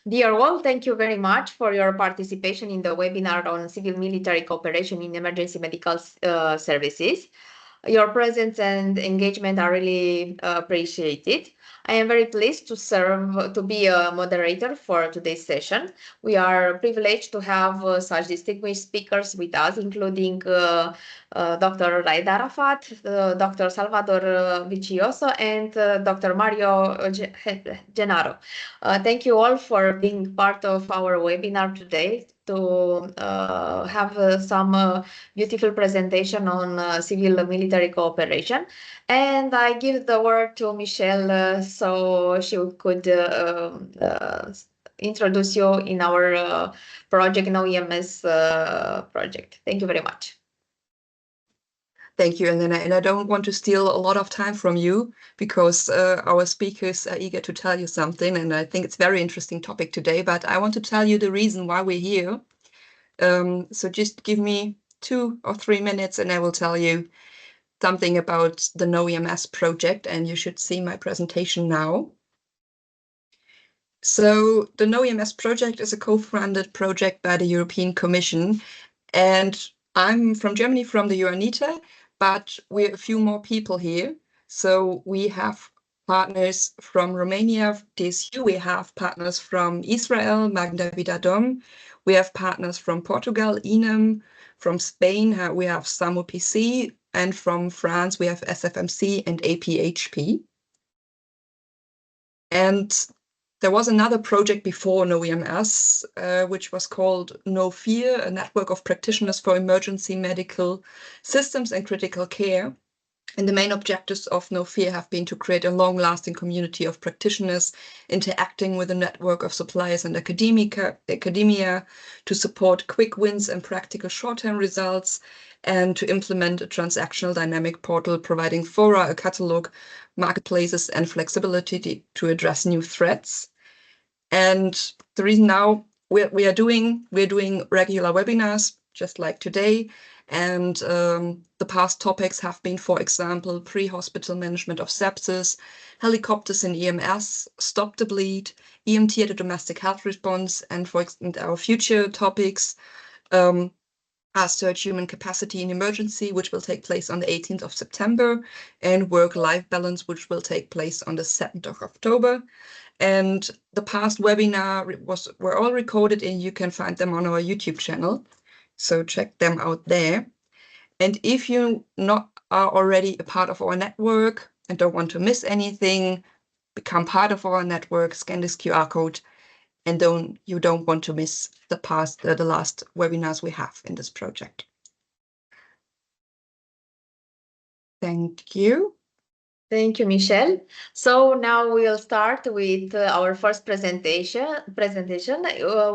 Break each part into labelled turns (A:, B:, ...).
A: Dear all, thank you very much for your participation in the webinar on civil-military cooperation in emergency medical services. Your presence and engagement are really appreciated. I am very pleased to be a moderator for today's session. We are privileged to have such distinguished speakers with us, including Dr. Raed Arafat, Dr. Salvador Vicioso, and Dr. Mario Gennaro. Thank you all for being part of our webinar today to have some beautiful presentation on civil-military cooperation. And I give the word to Michelle so she could introduce you in our project, KnowEMS project. Thank you very much.
B: Thank you, Elena. And I don't want to steal a lot of time from you because our speakers are eager to tell you something. And I think it's a very interesting topic today, but I want to tell you the reason why we're here. So just give me 2 or 3 minutes and I will tell you something about the KnowEMS project, and you should see my presentation now. So the KnowEMS project is a co-funded project by the European Commission, and I'm from Germany, from the UNITA, but we're a few more people here. So we have partners from Romania, TSU, we have partners from Israel, Magen David Adom, we have partners from Portugal, ENM, from Spain, we have SAMU-PC, and from France, we have SFMC and APHP. And there was another project before KnowEMS, which was called No Fear, a network of practitioners for emergency medical systems and critical care. And the main objectives of No Fear have been to create a long-lasting community of practitioners interacting with a network of suppliers and academia to support quick wins and practical short-term results, and to implement a transactional dynamic portal providing fora, a catalog, marketplaces, and flexibility to address new threats. And the reason now we're doing regular webinars, just like today. And the past topics have been, for example, pre-hospital management of sepsis, helicopters in EMS, stop the bleed, EMT at a domestic health response, and for our future topics are search human capacity in emergency, which will take place on the 18th of September, and work-life balance, which will take place on the 7th of October. And the past webinar were all recorded, and you can find them on our YouTube channel. So check them out there. And if you are already a part of our network and don't want to miss anything, become part of our network, scan this QR code, and you don't want to miss the last webinars we have in this project. Thank you.
A: Thank you, Michelle. So now we'll start with our first presentation,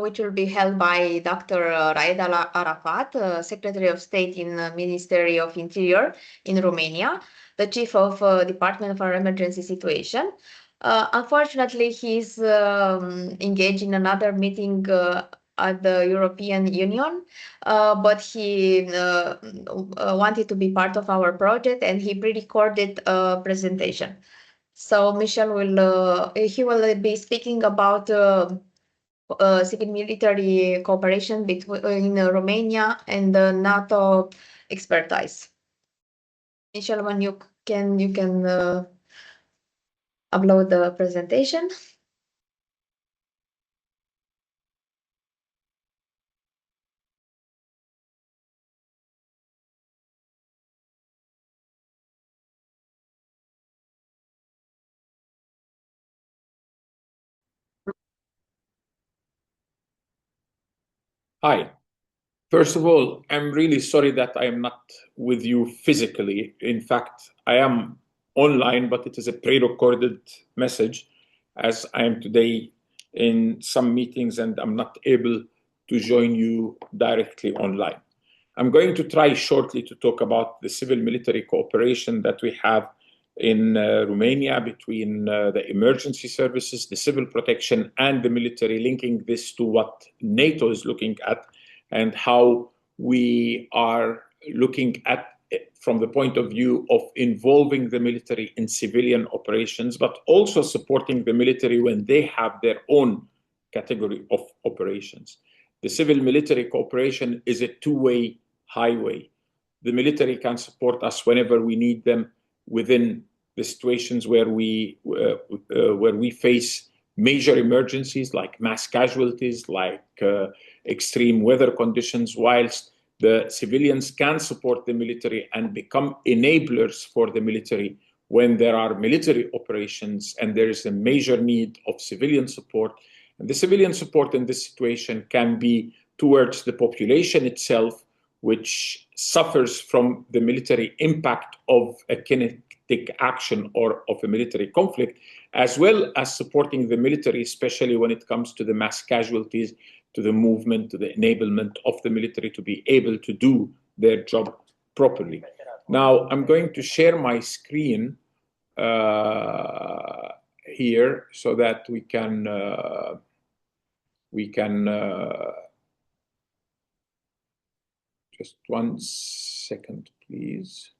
A: which will be held by Dr. Raed Arafat, Secretary of State in the Ministry of Interior in Romania, the Chief of Department for Emergency Situation. Unfortunately, he's engaged in another meeting at the European Union, but he wanted to be part of our project, and he pre-recorded a presentation. So Michel will be speaking about civil-military cooperation between Romania and the NATO expertise. Michel, when you can upload the presentation.
C: Hi. First of all, I'm really sorry that I am not with you physically. In fact, I am online, but it is a pre-recorded message, as I am today in some meetings and I'm not able to join you directly online. I'm going to try shortly to talk about the civil-military cooperation that we have in Romania between the emergency services, the civil protection, and the military, linking this to what NATO is looking at and how we are looking at it from the point of view of involving the military in civilian operations, but also supporting the military when they have their own category of operations. The civil-military cooperation is a two-way highway. The military can support us whenever we need them within the situations where we face major emergencies like mass casualties, like extreme weather conditions, whilst the civilians can support the military and become enablers for the military when there are military operations and there is a major need of civilian support. And the civilian support in this situation can be towards the population itself, which suffers from the military impact of a kinetic action or of a military conflict, as well as supporting the military, especially when it comes to the mass casualties, to the movement, to the enablement of the military to be able to do their job properly. Now, I'm going to share my screen here so that we can just 1 second, please.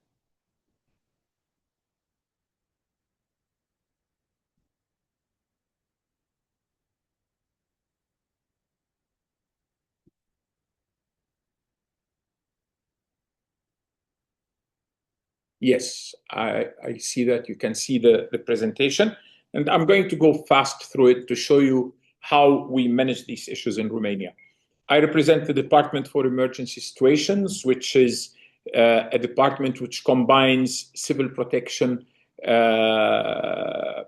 C: Yes, I see that you can see the presentation, and I'm going to go fast through it to show you how we manage these issues in Romania. I represent the Department for Emergency Situations, which is a department which combines civil protection as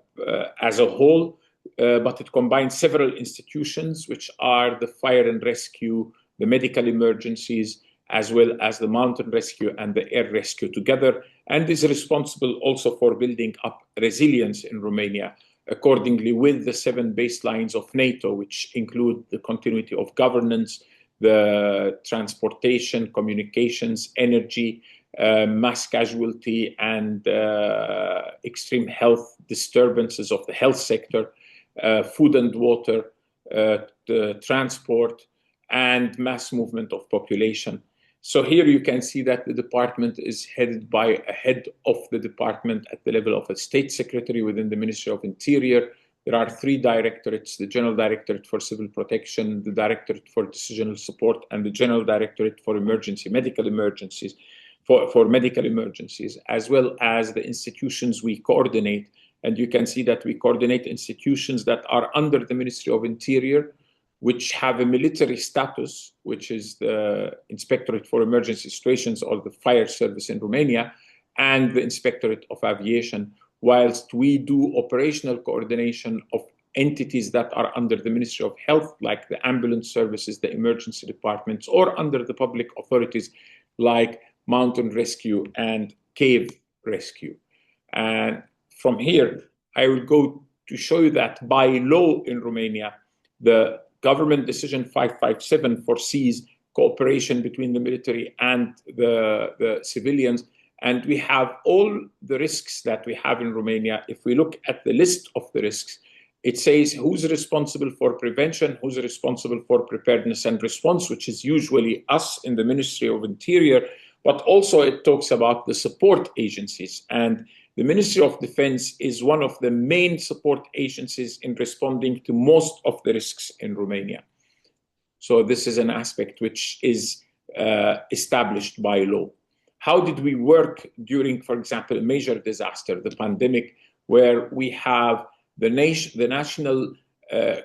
C: a whole, but it combines several institutions, which are the fire and rescue, the medical emergencies, as well as the mountain rescue and the air rescue together, and is responsible also for building up resilience in Romania, accordingly with the 7 baselines of NATO, which include the continuity of governance, the transportation, communications, energy, mass casualty, and extreme health disturbances of the health sector, food and water, the transport, and mass movement of population. So here you can see that the department is headed by a head of the department at the level of a state secretary within the Ministry of Interior. There are 3 directorates: the General Directorate for Civil Protection, the Directorate for Decisional Support, and the General Directorate for Medical Emergencies, for medical emergencies, as well as the institutions we coordinate. And you can see that we coordinate institutions that are under the Ministry of Interior, which have a military status, which is the Inspectorate for Emergency Situations or the Fire Service in Romania, and the Inspectorate of Aviation, whilst we do operational coordination of entities that are under the Ministry of Health, like the ambulance services, the emergency departments, or under the public authorities like mountain rescue and cave rescue. And from here, I will go to show you that by law in Romania, the Government Decision 557 foresees cooperation between the military and the civilians. And we have all the risks that we have in Romania. If we look at the list of the risks, it says who's responsible for prevention, who's responsible for preparedness and response, which is usually us in the Ministry of Interior, but also it talks about the support agencies. And the Ministry of Defense is one of the main support agencies in responding to most of the risks in Romania. So this is an aspect which is established by law. How did we work during, for example, a major disaster, the pandemic, where we have the National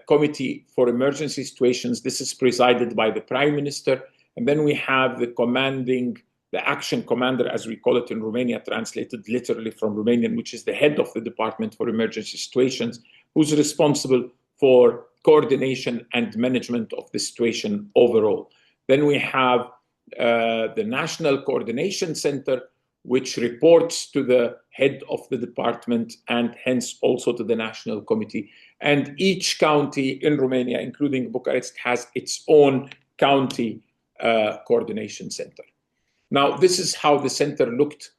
C: Committee for Emergency Situations? This is presided by the Prime Minister. And then we have the action commander, as we call it in Romania, translated literally from Romanian, which is the head of the Department for Emergency Situations, who's responsible for coordination and management of the situation overall. Then we have the National Coordination Center, which reports to the head of the department and hence also to the National Committee. And each county in Romania, including Bucharest, has its own county coordination center. Now, this is how the center looked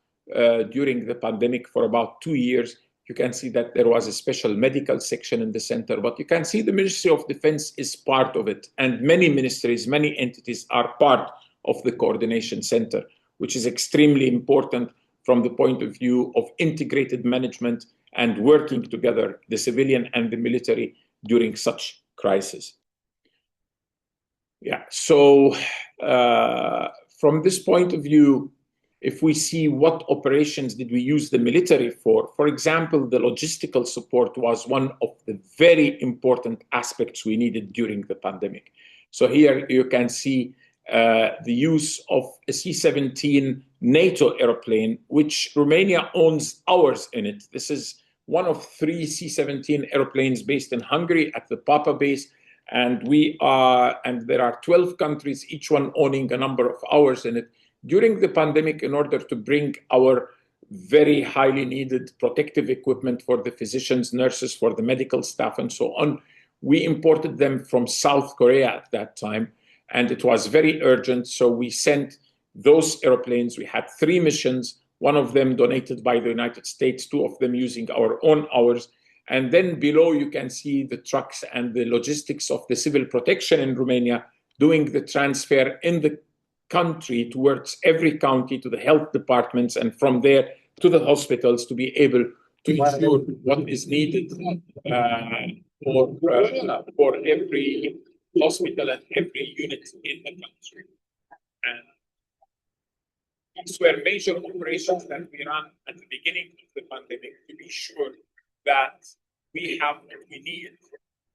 C: during the pandemic for about 2 years. You can see that there was a special medical section in the center, but you can see the Ministry of Defense is part of it. And many ministries, many entities are part of the coordination center, which is extremely important from the point of view of integrated management and working together, the civilian and the military, during such crisis. Yeah, so from this point of view, if we see what operations did we use the military for example, the logistical support was one of the very important aspects we needed during the pandemic. So here you can see the use of a C-17 NATO airplane, which Romania owns ours in it. This is one of 3 C-17 airplanes based in Hungary at the Papa base. And there are 12 countries, each one owning a number of hours in it. During the pandemic, in order to bring our very highly needed protective equipment for the physicians, nurses, for the medical staff, and so on, we imported them from South Korea at that time. And it was very urgent. So we sent those airplanes. We had 3 missions, one of them donated by the United States, 2 of them using our own hours. And then below, you can see the trucks and the logistics of the civil protection in Romania doing the transfer in the country towards every county, to the health departments, and from there to the hospitals to be able to ensure what is needed for every hospital and every unit in the country. And these were major operations that we ran at the beginning of the pandemic to be sure that we have what we need,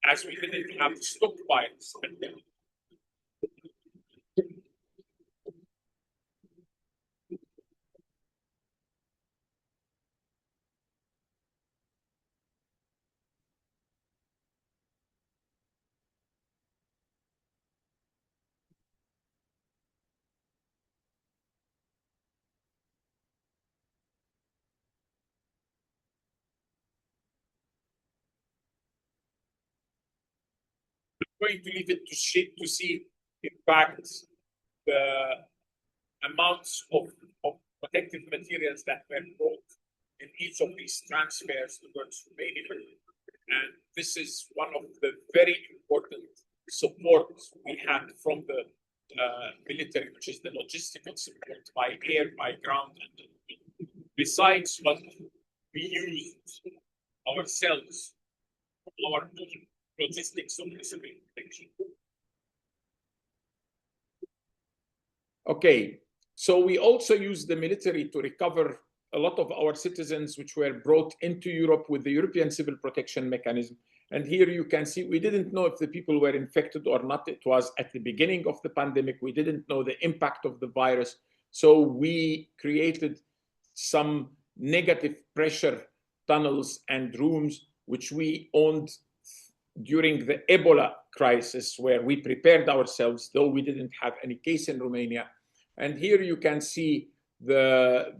C: as we didn't have stockpiles. Going to leave it to see, in fact, the amounts of protective materials that were brought in each of these transfers towards Romania. And this is one of the very important supports we had from the military, which is the logistical support by air, by ground. And besides what we used ourselves, our logistics of the civil protection. Okay, so we also use the military to recover a lot of our citizens which were brought into Europe with the European Civil Protection Mechanism. And here you can see we didn't know if the people were infected or not. It was at the beginning of the pandemic. We didn't know the impact of the virus. So we created some negative pressure tunnels and rooms which we owned during the Ebola crisis, where we prepared ourselves, though we didn't have any case in Romania. And here you can see the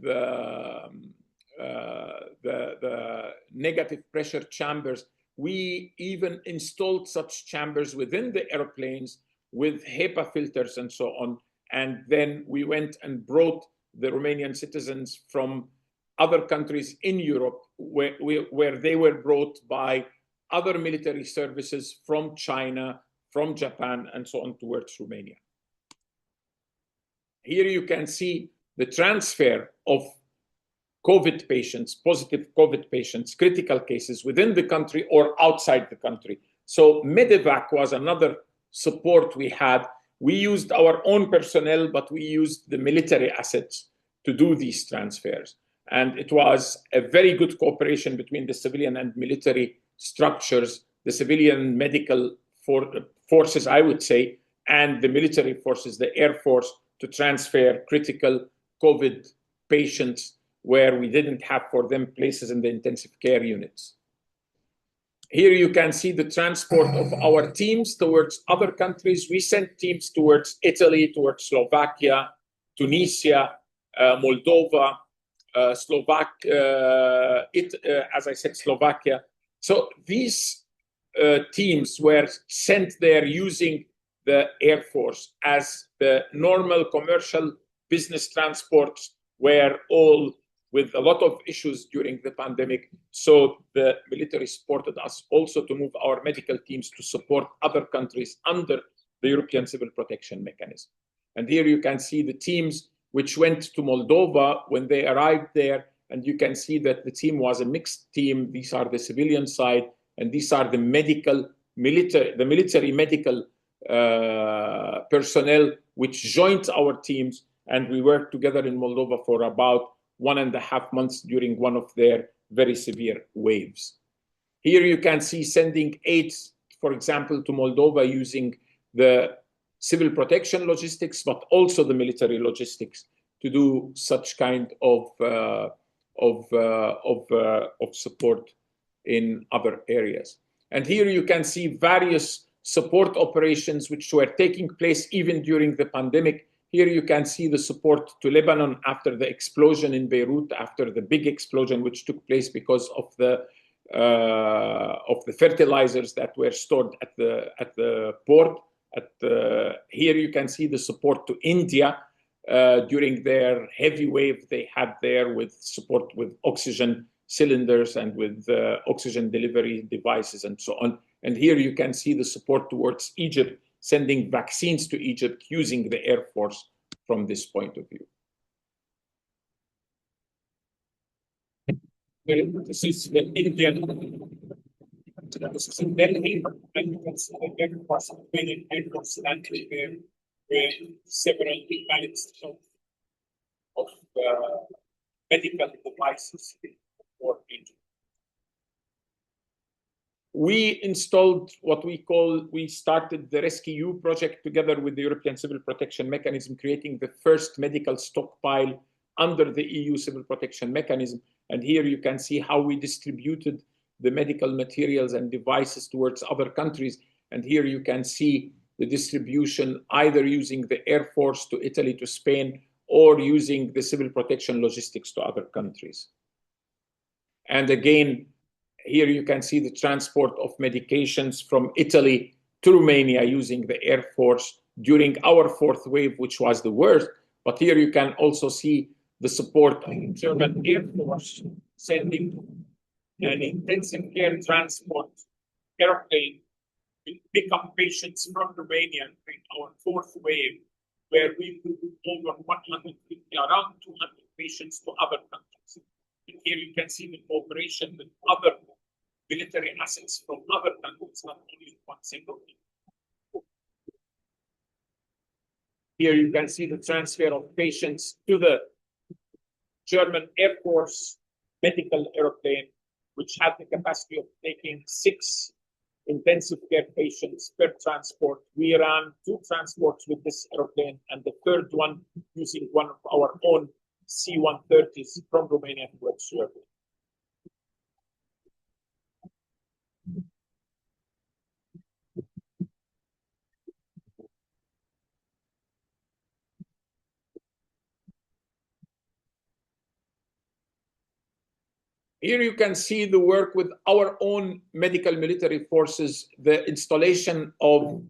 C: negative pressure chambers. We even installed such chambers within the airplanes with HEPA filters and so on. And then we went and brought the Romanian citizens from other countries in Europe where they were brought by other military services from China, from Japan, and so on towards Romania. Here you can see the transfer of COVID patients, positive COVID patients, critical cases within the country or outside the country. So Medevac was another support we had. We used our own personnel, but we used the military assets to do these transfers. And it was a very good cooperation between the civilian and military structures, the civilian medical forces, I would say, and the military forces, the Air Force, to transfer critical COVID patients where we didn't have for them places in the intensive care units. Here you can see the transport of our teams towards other countries. We sent teams towards Italy, towards Slovakia, Tunisia, Moldova, as I said, Slovakia. So these teams were sent there using the Air Force, as the normal commercial business transports were all with a lot of issues during the pandemic. So the military supported us also to move our medical teams to support other countries under the European Civil Protection Mechanism. And here you can see the teams which went to Moldova when they arrived there. And you can see that the team was a mixed team. These are the civilian side, and these are the medical military medical personnel which joined our teams, and we worked together in Moldova for about 1.5 months during one of their very severe waves. Here you can see sending aid, for example, to Moldova using the civil protection logistics, but also the military logistics to do such kind of support in other areas. And here you can see various support operations which were taking place even during the pandemic. Here you can see the support to Lebanon after the explosion in Beirut, after the big explosion which took place because of the fertilizers that were stored at the port. Here you can see the support to India during their heavy wave they had there, with support with oxygen cylinders and with oxygen delivery devices and so on. And here you can see the support towards Egypt, sending vaccines to Egypt using the Air Force from this point of view. This is the Indian. This is in Delhi, and you can see the Air Force landing there with several pallets of medical devices for Egypt. We installed what we started the Rescue project together with the European Civil Protection Mechanism, creating the first medical stockpile under the EU Civil Protection Mechanism. And here you can see how we distributed the medical materials and devices towards other countries. And here you can see the distribution either using the Air Force to Italy, to Spain, or using the civil protection logistics to other countries. And again, here you can see the transport of medications from Italy to Romania using the Air Force during our fourth wave, which was the worst. But here you can also see the support of the German Air Force sending an intensive care transport airplane to pick up patients from Romania in our fourth wave, where we moved over 150, around 200 patients to other countries. And here you can see the cooperation with other military assets from other countries, not only one single thing. Here you can see the transfer of patients to the German Air Force medical airplane, which had the capacity of taking 6 intensive care patients per transport. We ran 2 transports with this airplane, and the third one using one of our own C-130s from Romania to Serbia. Here you can see the work with our own medical military forces, the installation of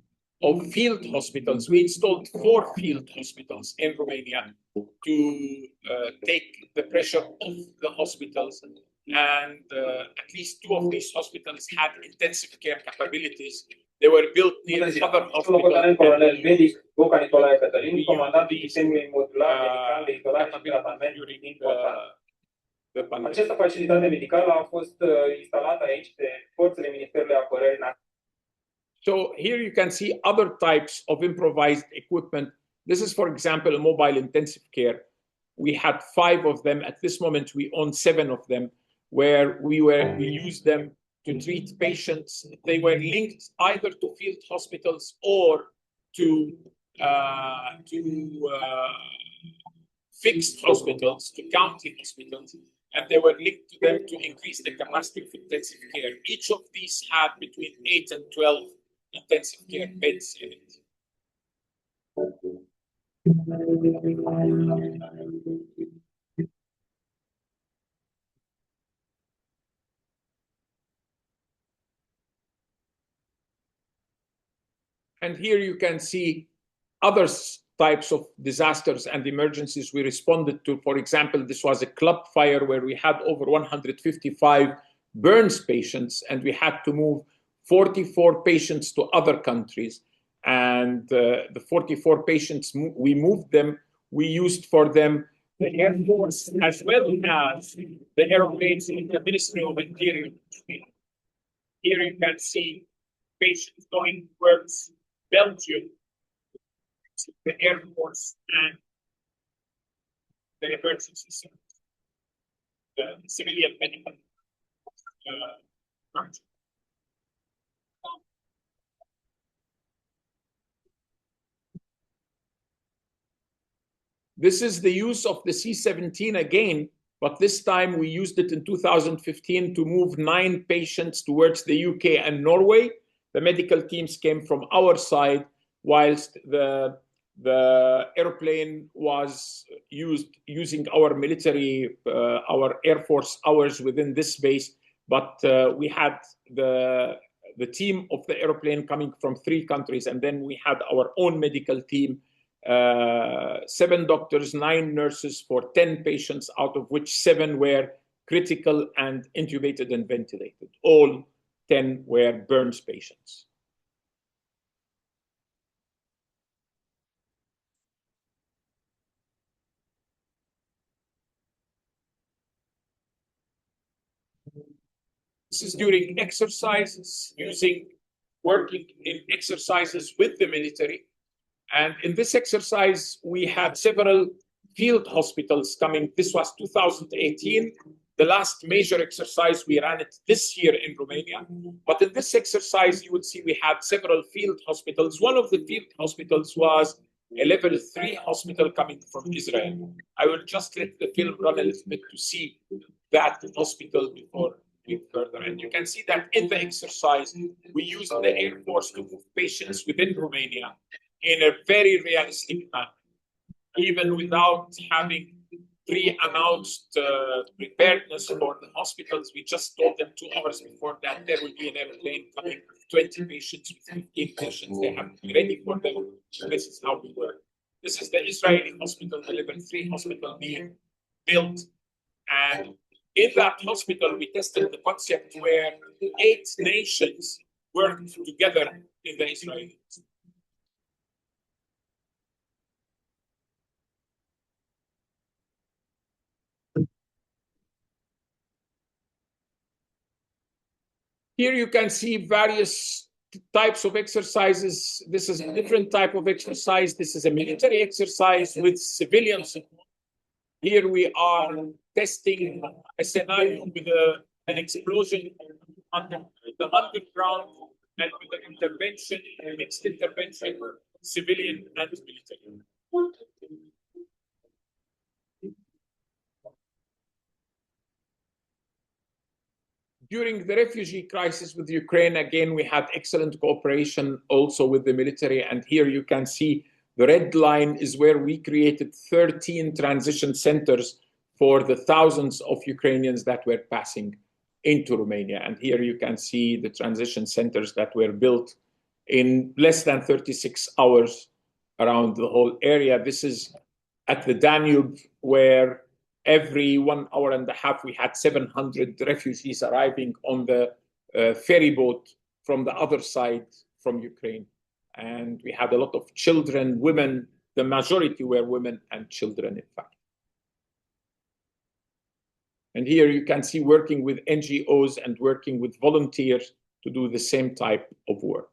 C: field hospitals. We installed 4 field hospitals in Romania to take the pressure off the hospitals. And at least 2 of these hospitals had intensive care capabilities. They were built near other hospitals.
D: Această facilitate medicală a fost instalată aici de forțele Ministerului Apărării Naționale.
C: So here you can see other types of improvised equipment. This is, for example, a mobile intensive care. We had 5 of them. At this moment, we own 7 of them, where we used them to treat patients. They were linked either to field hospitals or to fixed hospitals, to county hospitals, and they were linked to them to increase the capacity of intensive care. Each of these had between 8 and 12 intensive care beds in it. And here you can see other types of disasters and emergencies we responded to. For example, this was a club fire where we had over 155 burns patients, and we had to move 44 patients to other countries. And the 44 patients, we moved them, we used for them the Air Force as well as the airplanes in the Ministry of Interior. Here you can see patients going towards Belgium, the Air Force and the emergency service, the civilian medical branch. This is the use of the C-17 again, but this time we used it in 2015 to move 9 patients towards the UK and Norway. The medical teams came from our side, whilst the airplane was using our military, our Air Force hours within this base. But we had the team of the airplane coming from 3 countries, and then we had our own medical team, 7 doctors, 9 nurses for 10 patients, out of which 7 were critical and intubated and ventilated. All 10 were burns patients. This is during exercises, working in exercises with the military. And in this exercise, we had several field hospitals coming. This was 2018. The last major exercise, we ran it this year in Romania. But in this exercise, you would see we had several field hospitals. One of the field hospitals was a level 3 hospital coming from Israel. I will just let the film run a little bit to see that hospital before we further. And you can see that in the exercise, we used the Air Force to move patients within Romania in a very realistic manner, even without having pre-announced preparedness for the hospitals. We just told them 2 hours before that there will be an airplane coming with 20 patients, with 15 patients. They have to be ready for them. This is how we work. This is the Israeli hospital, the level 3 hospital being built. And in that hospital, we tested the concept where 8 nations worked together in the Israeli hospital. Here you can see various types of exercises. This is a different type of exercise. This is a military exercise with civilian support. Here we are testing a scenario with an explosion under the underground and with an intervention, a mixed intervention, civilian and military. During the refugee crisis with Ukraine, again, we had excellent cooperation also with the military. And here you can see the red line is where we created 13 transition centers for the thousands of Ukrainians that were passing into Romania. And here you can see the transition centers that were built in less than 36 hours around the whole area. This is at the Danube, where every 1.5 hours, we had 700 refugees arriving on the ferry boat from the other side from Ukraine. And we had a lot of children, women. The majority were women and children, in fact. And here you can see working with NGOs and working with volunteers to do the same type of work.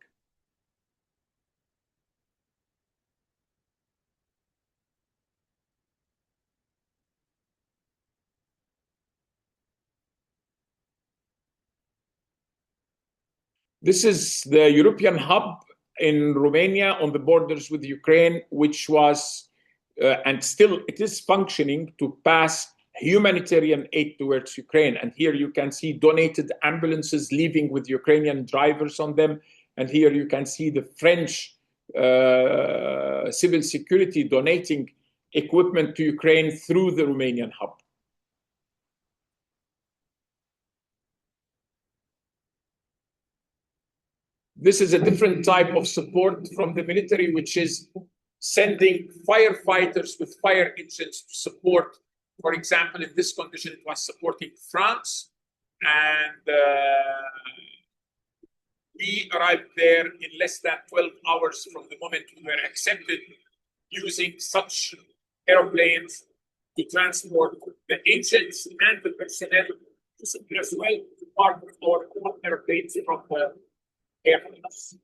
C: This is the European hub in Romania on the borders with Ukraine, which was, and still it is functioning to pass humanitarian aid towards Ukraine. And here you can see donated ambulances leaving with Ukrainian drivers on them. And here you can see the French civil security donating equipment to Ukraine through the Romanian hub. This is a different type of support from the military, which is sending firefighters with fire engines to support. For example, in this condition, it was supporting France. And we arrived there in less than 12 hours from the moment we were accepted, using such airplanes to transport the agents and the personnel as well to part of our airplanes from the airplanes.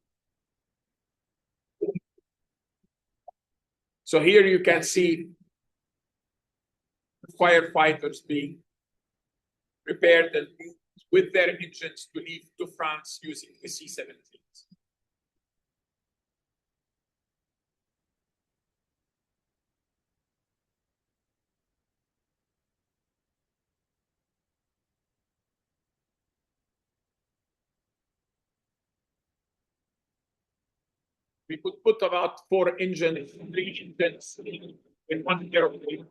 C: So here you can see firefighters being prepared and moved with their engines to leave to France using the C-17s. We could put about 4 engines, 3 engines in one airplane.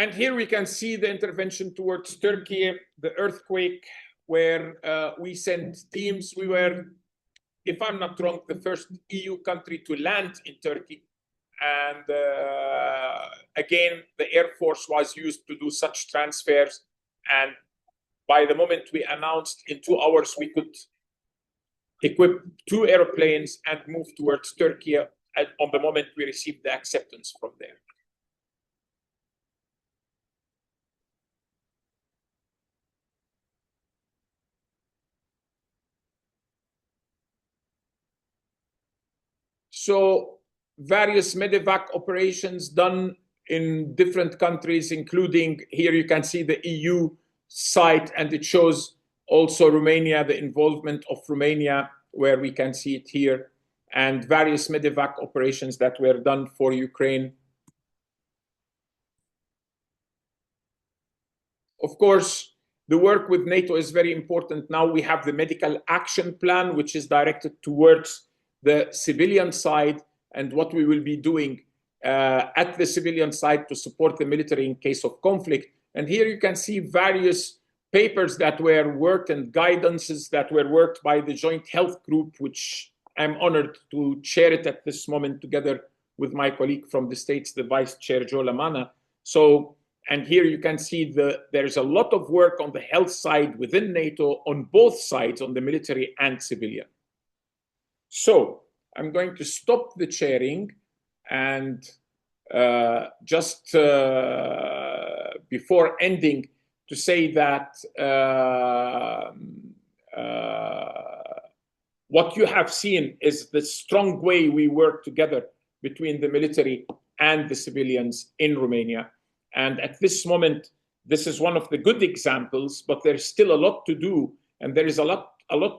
C: And here we can see the intervention towards Turkey, the earthquake, where we sent teams. We were, if I'm not wrong, the first EU country to land in Turkey. And again, the Air Force was used to do such transfers. And by the moment we announced, in 2 hours, we could equip 2 airplanes and move towards Turkey on the moment we received the acceptance from there. So various medevac operations done in different countries, including here you can see the EU site, and it shows also Romania, the involvement of Romania, where we can see it here, and various medevac operations that were done for Ukraine. Of course, the work with NATO is very important. Now we have the medical action plan, which is directed towards the civilian side and what we will be doing at the civilian side to support the military in case of conflict. And here you can see various papers that were worked and guidances that were worked by the Joint Health Group, which I'm honored to chair it at this moment together with my colleague from the States, the Vice Chair Joe Lamanna. So, and here you can see there's a lot of work on the health side within NATO on both sides, on the military and civilian. So I'm going to stop the sharing and just before ending to say that what you have seen is the strong way we work together between the military and the civilians in Romania. And at this moment, this is one of the good examples, but there's still a lot to do. And there is a lot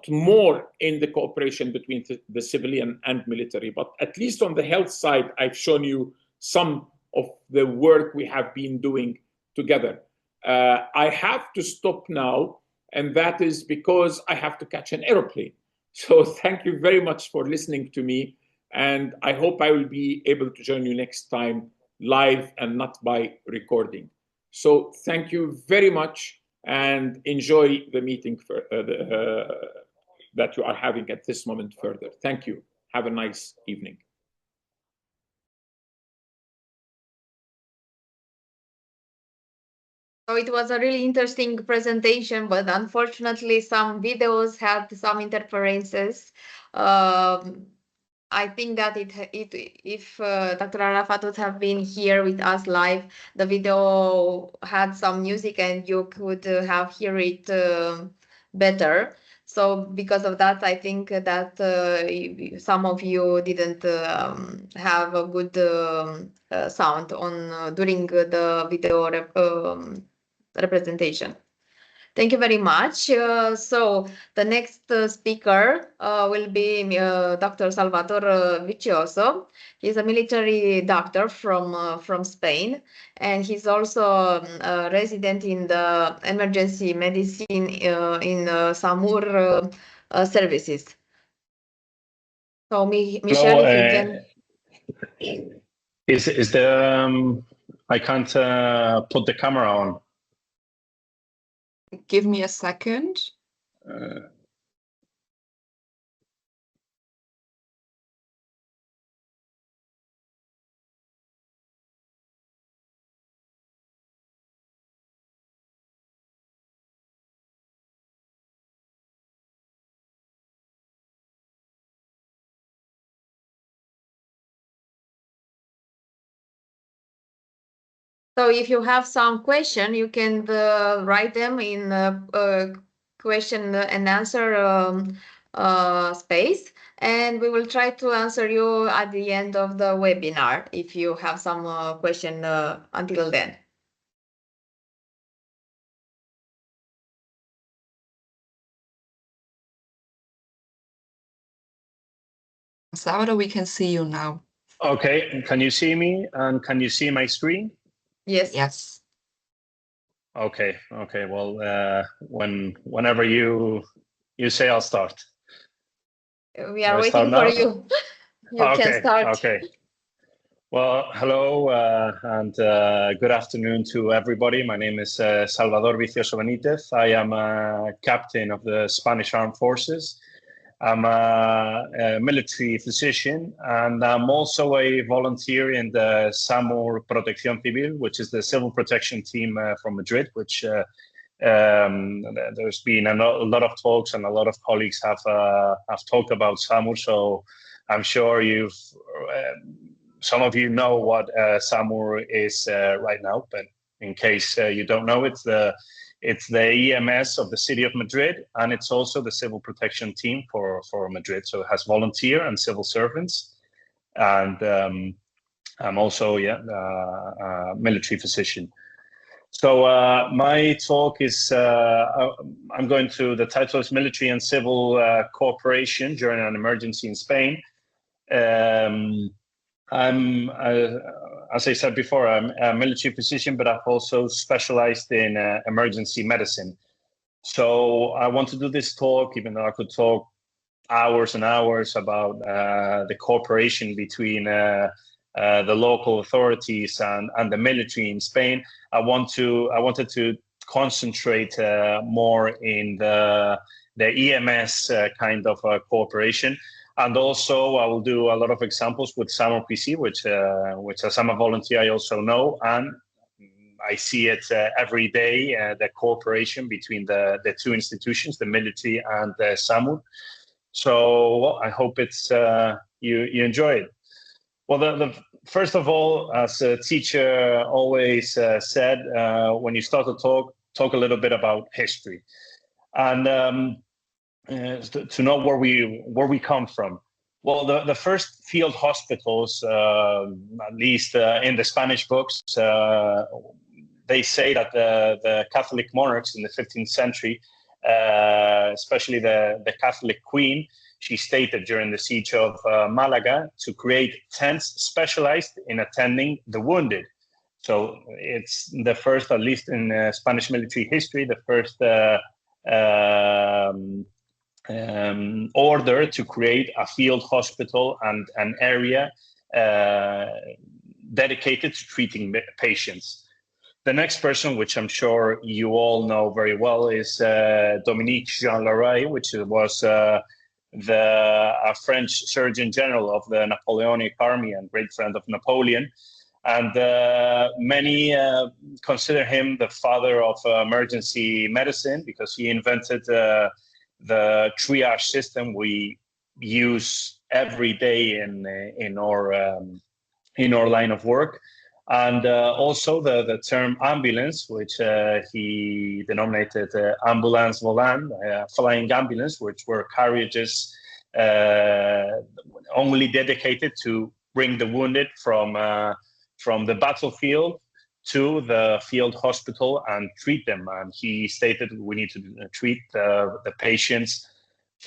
C: more in the cooperation between the civilian and military. But at least on the health side, I've shown you some of the work we have been doing together. I have to stop now, and that is because I have to catch an airplane. So thank you very much for listening to me. And I hope I will be able to join you next time live and not by recording. So thank you very much and enjoy the meeting that you are having at this moment further. Thank you. Have a nice evening.
A: So it was a really interesting presentation, but unfortunately some videos had some interferences. I think that if Dr. Arafat would have been here with us live, the video had some music and you could have hear it better. So because of that, I think that some of you didn't have a good sound on during the video representation. Thank you very much. So the next speaker will be Dr. Salvador Vicioso. He's a military doctor from Spain, and he's also a resident in the emergency medicine in SAMUR services. So Michelle,
E: Hello,
A: if you can.
E: is there? I can't put the camera on.
B: Give me a second.
A: So if you have some question, you can write them in question and answer space, and we will try to answer you at the end of the webinar if you have some question until then.
B: Salvador, we can see you now.
E: Okay, can you see me and can you see my screen?
A: Yes.
B: Yes.
E: Okay. Well, whenever you say, I'll start.
A: We are waiting for you. You can start.
E: Okay. Well, hello and good afternoon to everybody. My name is Salvador Vicioso Benitez. I am a captain of the Spanish Armed Forces. I'm a military physician, and I'm also a volunteer in the SAMUR Protección Civil, which is the civil protection team from Madrid, which there's been a lot of talks and a lot of colleagues have talked about SAMUR. So I'm sure some of you know what SAMUR is right now, but in case you don't know, it's the EMS of the city of Madrid, and it's also the civil protection team for Madrid. So it has volunteer and civil servants, and I'm also a military physician. So my talk is I'm going to, the title is Military and Civil Cooperation During an Emergency in Spain. I'm, as I said before, I'm a military physician, but I've also specialized in emergency medicine. So I want to do this talk, even though I could talk hours and hours about the cooperation between the local authorities and the military in Spain. I wanted to concentrate more in the EMS kind of cooperation. And also, I will do a lot of examples with SAMUR PC, which as I'm a volunteer, I also know, and I see it every day, the cooperation between the two institutions, the military and the SAMUR. So I hope it's you enjoy it. Well, first of all, as a teacher always said, when you start to talk a little bit about history, and to know where we come from. Well, the first field hospitals, at least in the Spanish books, they say that the Catholic monarchs in the 15th century, especially the Catholic queen, she stated during the siege of Malaga to create tents specialized in attending the wounded. So it's the first, at least in Spanish military history, the first order to create a field hospital and an area dedicated to treating patients. The next person, which I'm sure you all know very well, is Dominique Jean Larrey, which was a French Surgeon General of the Napoleonic Army and great friend of Napoleon. And many consider him the father of emergency medicine because he invented the triage system we use every day in our line of work, and also the term ambulance, which he denominated ambulance volant, flying ambulance, which were carriages only dedicated to bring the wounded from the battlefield to the field hospital and treat them. And he stated we need to treat the patients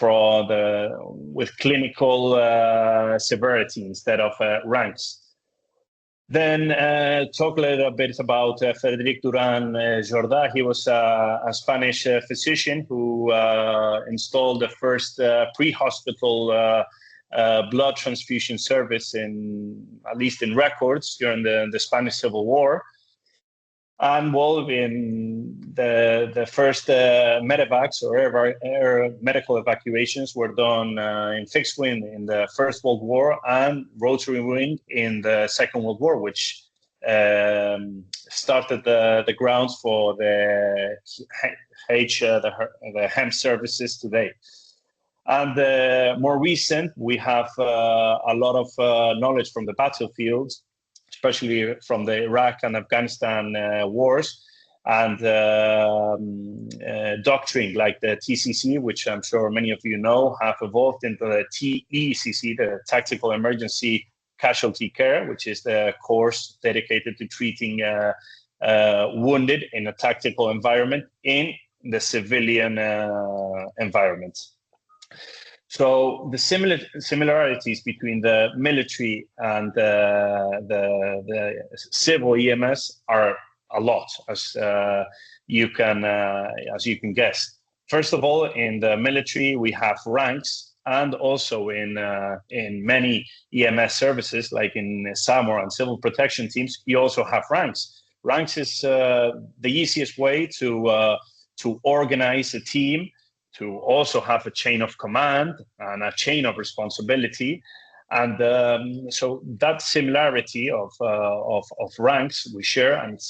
E: with clinical severity instead of ranks. Then talk a little bit about Frederic Duran Jordà. He was a Spanish physician who installed the first pre-hospital blood transfusion service at least in records during the Spanish Civil War. And well, in the first medevacs or air medical evacuations were done in fixed wing in the First World War and rotary wing in the Second World War, which started the grounds for the HEM services today. And more recent, we have a lot of knowledge from the battlefields especially from the Iraq and Afghanistan wars, and doctrine like the TCC, which I'm sure many of you know, have evolved into the TECC, the Tactical Emergency Casualty Care, which is the course dedicated to treating wounded in a tactical environment in the civilian environment. So the similarities between the military and the civil EMS are a lot, as you can guess. First of all, in the military we have ranks, and also in many EMS services, like in SAMUR and civil protection teams, you also have ranks. Ranks is the easiest way to organize a team, to also have a chain of command and a chain of responsibility. And so that similarity of ranks we share, and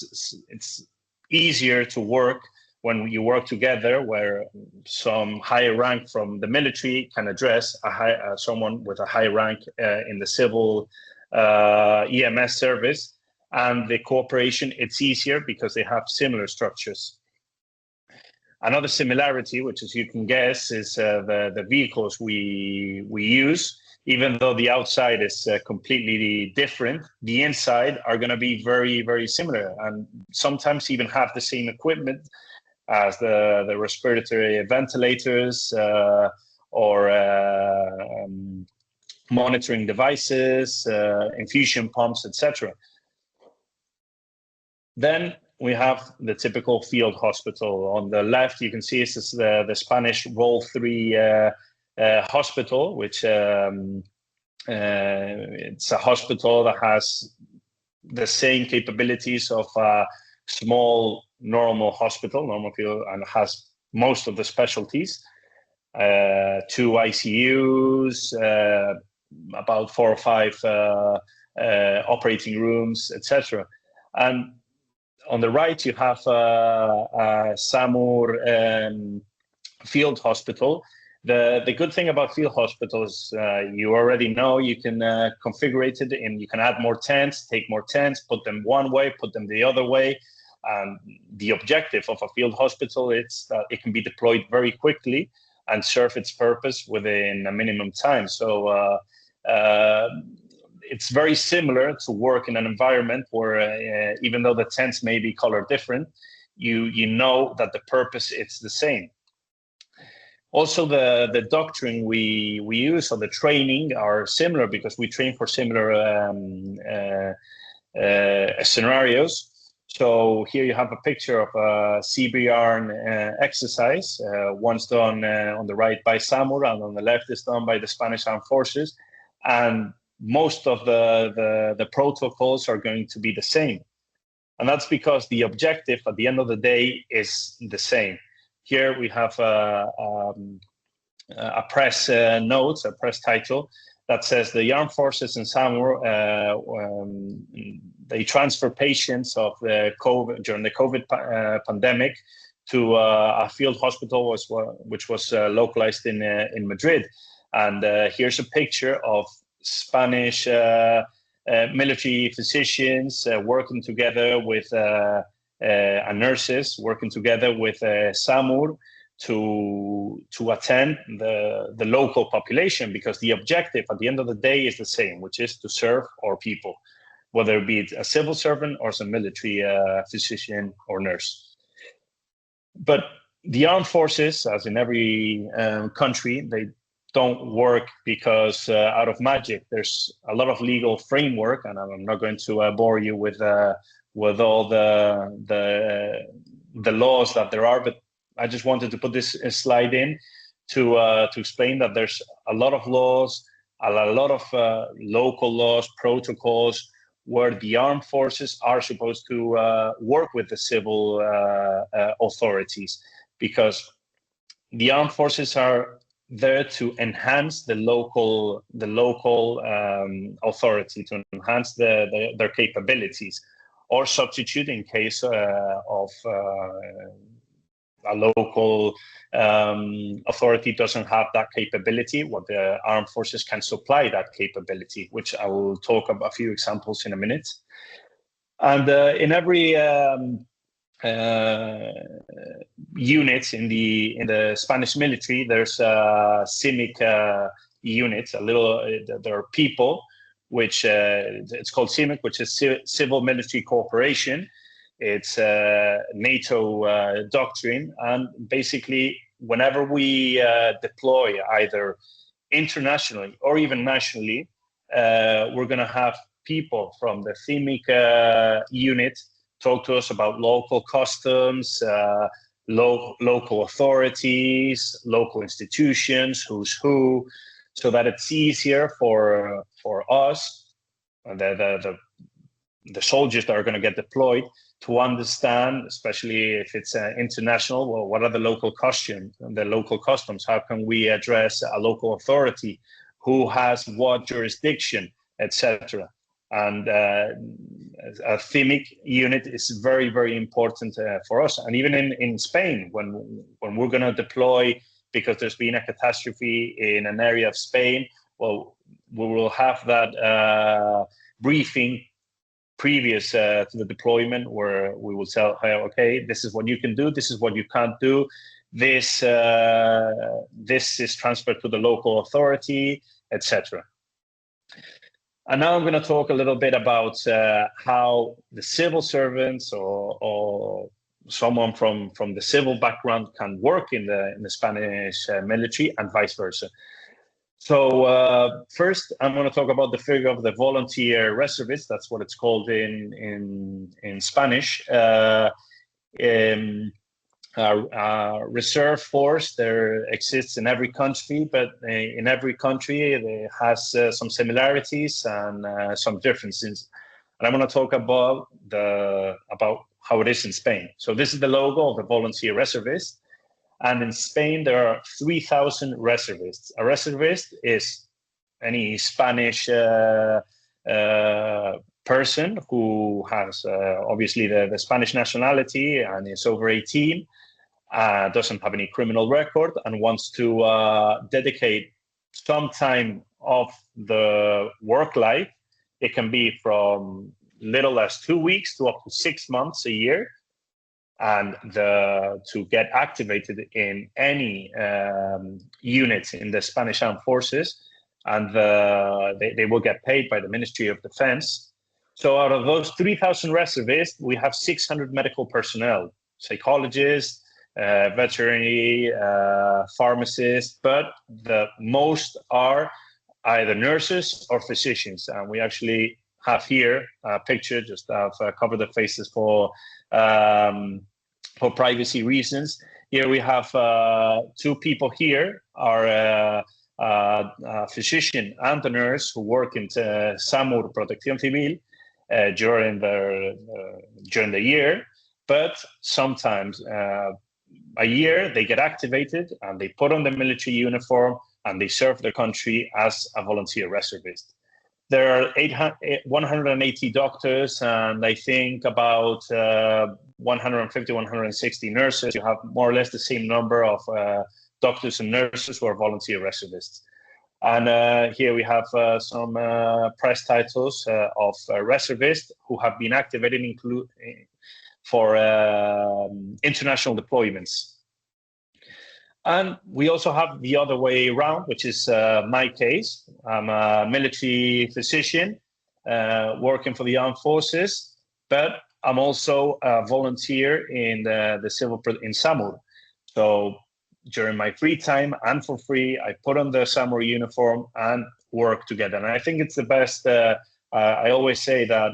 E: it's easier to work when you work together, where some higher rank from the military can address someone with a high rank in the civil EMS service, and the cooperation, it's easier because they have similar structures. Another similarity, which as you can guess, is the vehicles we use. Even though the outside is completely different, the inside are going to be very, very similar, and sometimes even have the same equipment as the respiratory ventilators or monitoring devices, infusion pumps, etc. Then we have the typical field hospital. On the left, you can see this is the Spanish Role 3 hospital, which it's a hospital that has the same capabilities of a small normal field, and has most of the specialties. 2 ICUs, about 4 or 5 operating rooms, etc. And on the right, you have SAMUR field hospital. The good thing about field hospitals, you already know, you can configure it, and you can add more tents, take more tents, put them one way, put them the other way. The objective of a field hospital is that it can be deployed very quickly and serve its purpose within a minimum time. So it's very similar to work in an environment where even though the tents may be colored different, you know that the purpose is the same. Also, the doctrine we use, or the training, are similar because we train for similar scenarios. So here you have a picture of a CBR exercise. One's done on the right by SAMUR, and on the left is done by the Spanish Armed Forces. And most of the protocols are going to be the same. And that's because the objective at the end of the day is the same. Here we have a press note, a press title that says the Armed Forces in SAMUR, they transfer patients of the during the COVID pandemic to a field hospital which was localized in Madrid. And here's a picture of Spanish military physicians working together with and nurses working together with SAMUR to attend the local population, because the objective at the end of the day is the same, which is to serve our people, whether it be a civil servant or some military physician or nurse. But the armed forces, as in every country, they don't work because out of magic. There's a lot of legal framework, and I'm not going to bore you with all the laws that there are, but I just wanted to put this slide in to explain that there's a lot of laws, a lot of local laws, protocols, where the armed forces are supposed to work with the civil authorities, because the armed forces are there to enhance the local authority, to enhance their capabilities, or substitute in case of a local authority doesn't have that capability, well, the armed forces can supply that capability, which I will talk about a few examples in a minute. And in every unit in the Spanish military, there's a CIMIC unit. There are people, which it's called CIMIC, which is Civil Military Cooperation. It's a NATO doctrine, and basically, whenever we deploy either internationally or even nationally, we're going to have people from the CIMIC unit talk to us about local customs, local authorities, local institutions, who's who, so that it's easier for us, the soldiers that are going to get deployed, to understand, especially if it's international, well, what are the local customs? How can we address a local authority? Who has what jurisdiction, etc. And a CIMIC unit is very, very important for us. And even in Spain, when we're going to deploy, because there's been a catastrophe in an area of Spain, well, we will have that briefing previous to the deployment, where we will tell, okay, this is what you can do, this is what you can't do, this is transferred to the local authority, etc. And now I'm going to talk a little bit about how the civil servants or someone from the civil background can work in the Spanish military, and vice versa. So first, I'm going to talk about the figure of the volunteer reservist. That's what it's called in Spanish. Reserve force, there exists in every country, but in every country it has some similarities and some differences. And I'm going to talk about how it is in Spain. So this is the logo of the volunteer reservist. And in Spain, there are 3,000 reservists. A reservist is any Spanish person who has obviously the Spanish nationality and is over 18, doesn't have any criminal record, and wants to dedicate some time of the work life. It can be from little as 2 weeks to up to 6 months a year, and to get activated in any unit in the Spanish Armed Forces, and they will get paid by the Ministry of Defense. So out of those 3,000 reservists, we have 600 medical personnel, psychologists, veterinary, pharmacists, but the most are either nurses or physicians. And we actually have here a picture, just I've covered the faces for privacy reasons. Here we have two people here, are a physician and a nurse who work in SAMUR Protección Civil during the year, but sometimes a year they get activated and they put on the military uniform and they serve their country as a volunteer reservist. There are 180 doctors, and I think about 150, 160 nurses. You have more or less the same number of doctors and nurses who are volunteer reservists. And here we have some press titles of reservists who have been activated for international deployments. And we also have the other way around, which is my case. I'm a military physician working for the armed forces, but I'm also a volunteer in in SAMUR. So during my free time and for free, I put on the SAMUR uniform and work together. And I think it's the best. I always say that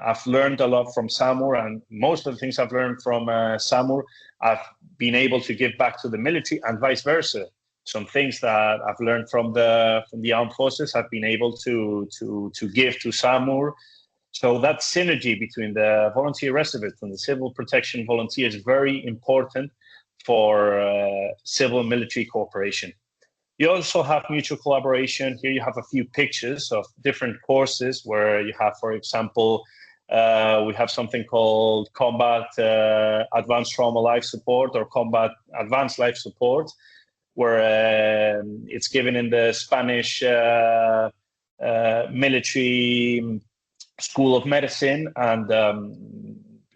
E: I've learned a lot from SAMUR, and most of the things I've learned from SAMUR, I've been able to give back to the military, and vice versa. Some things that I've learned from the armed forces, I've been able to give to SAMUR. So that synergy between the volunteer reservists and the civil protection volunteers is very important for civil military cooperation. You also have mutual collaboration. Here you have a few pictures of different courses where you have, for example, We have something called Combat Advanced Trauma Life Support or Combat Advanced Life Support, where it's given in the Spanish military school of medicine, and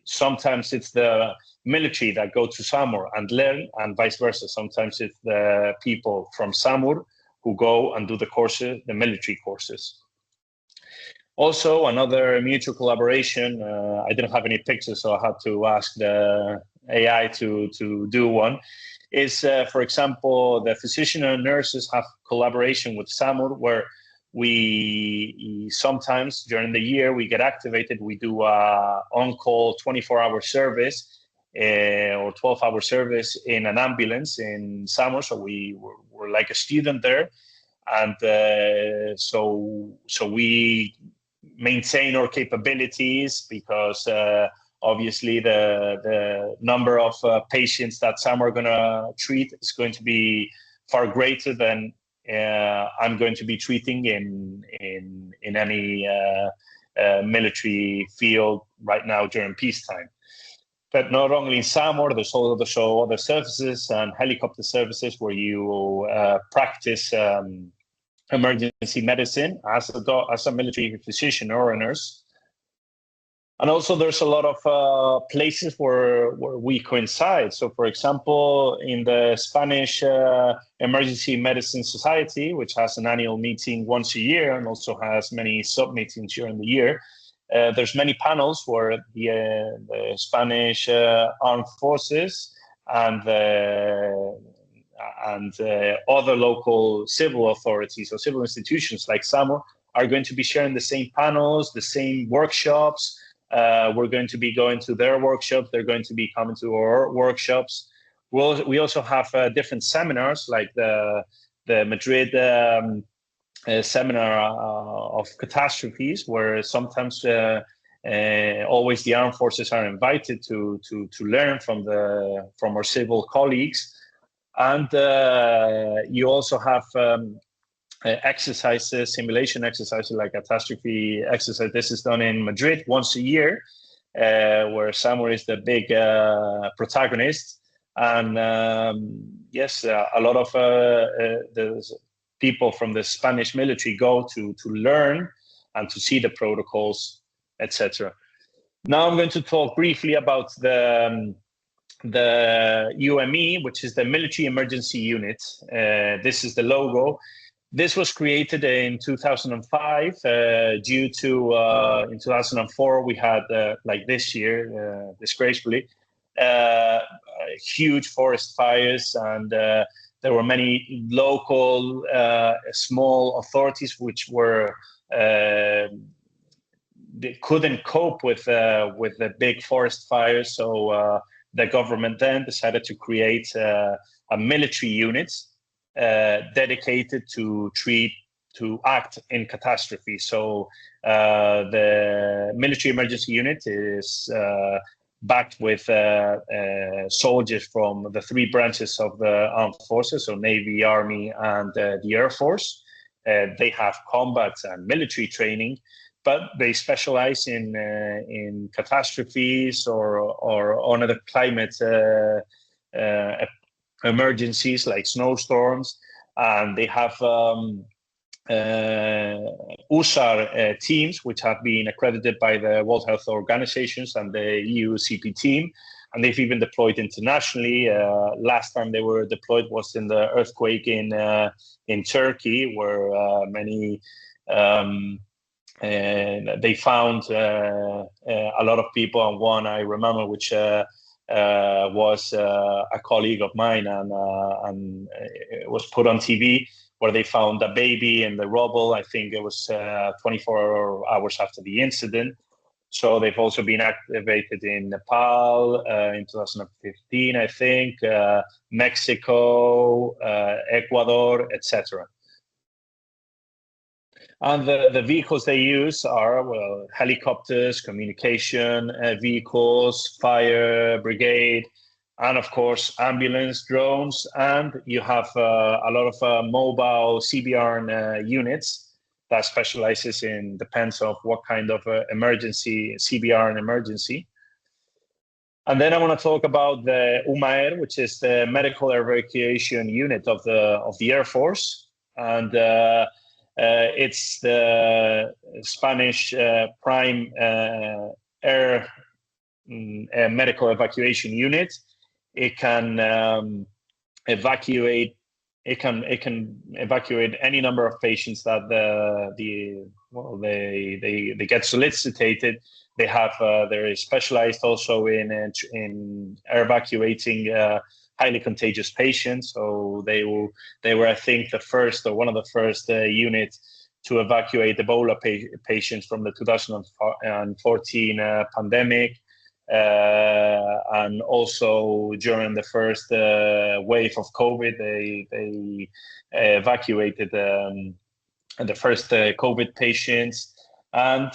E: sometimes it's the military that go to SAMUR and learn, and vice versa. Sometimes it's the people from SAMUR who go and do the courses, the military courses. Also, another mutual collaboration, I didn't have any pictures, so I had to ask the AI to do one, is, for example, the physician and nurses have collaboration with SAMUR, where we sometimes during the year we get activated, we do a on-call 24-hour service or 12-hour service in an ambulance in SAMUR, so we're like a student there, and so we maintain our capabilities, because obviously the number of patients that some are going to treat is going to be far greater than I'm going to be treating in any military field right now during peacetime. But not only in SAMUR, there's also other services and helicopter services where you practice emergency medicine as a military physician or a nurse. And also there's a lot of places where we coincide. So for example, in the Spanish Emergency Medicine Society, which has an annual meeting once a year and also has many sub-meetings during the year, there's many panels where the Spanish Armed Forces and other local civil authorities or civil institutions like SAMUR are going to be sharing the same panels, the same workshops. We're going to be going to their workshops. They're going to be coming to our workshops. We also have different seminars, like the Madrid seminar of catastrophes, where sometimes always the armed forces are invited to learn from our civil colleagues. And you also have exercises, simulation exercises like catastrophe exercise. This is done in Madrid once a year, where SAMUR is the big protagonist. And yes, a lot of the people from the Spanish military go to learn and to see the protocols, etc. Now I'm going to talk briefly about the UME, which is the Military Emergency Unit. This is the logo. This was created in 2005 due to, in 2004, we had, like this year, disgracefully, huge forest fires, and there were many local small authorities which were they couldn't cope with the big forest fires, so the government then decided to create a military unit dedicated to act in catastrophe. So the military emergency unit is backed with soldiers from the three branches of the armed forces, so Navy, Army, and the Air Force. They have combat and military training, but they specialize in catastrophes or other climate emergencies like snowstorms, and they have USAR teams, which have been accredited by the World Health Organizations and the EU CP team, and they've even deployed internationally. Last time they were deployed was in the earthquake in Turkey, where many they found a lot of people, and one I remember which was a colleague of mine, and it was put on TV, where they found a baby in the rubble. I think it was 24 hours after the incident. So they've also been activated in Nepal in 2015, I think, Mexico, Ecuador, etc. And the vehicles they use are, well, helicopters, communication vehicles, fire brigade, and of course, ambulance, drones, and you have a lot of mobile CBRN units. that specializes in, depends on what kind of emergency, CBR and emergency. And then I want to talk about the UMAER, which is the Medical Evacuation Unit of the Air Force. And it's the Spanish prime air medical evacuation unit. It can evacuate. It can evacuate any number of patients that they get solicited. They have they're specialized also in evacuating highly contagious patients. So they were, I think, the first or one of the first units to evacuate Ebola patients from the 2014 pandemic. And also during the first wave of COVID, they evacuated the first COVID patients, and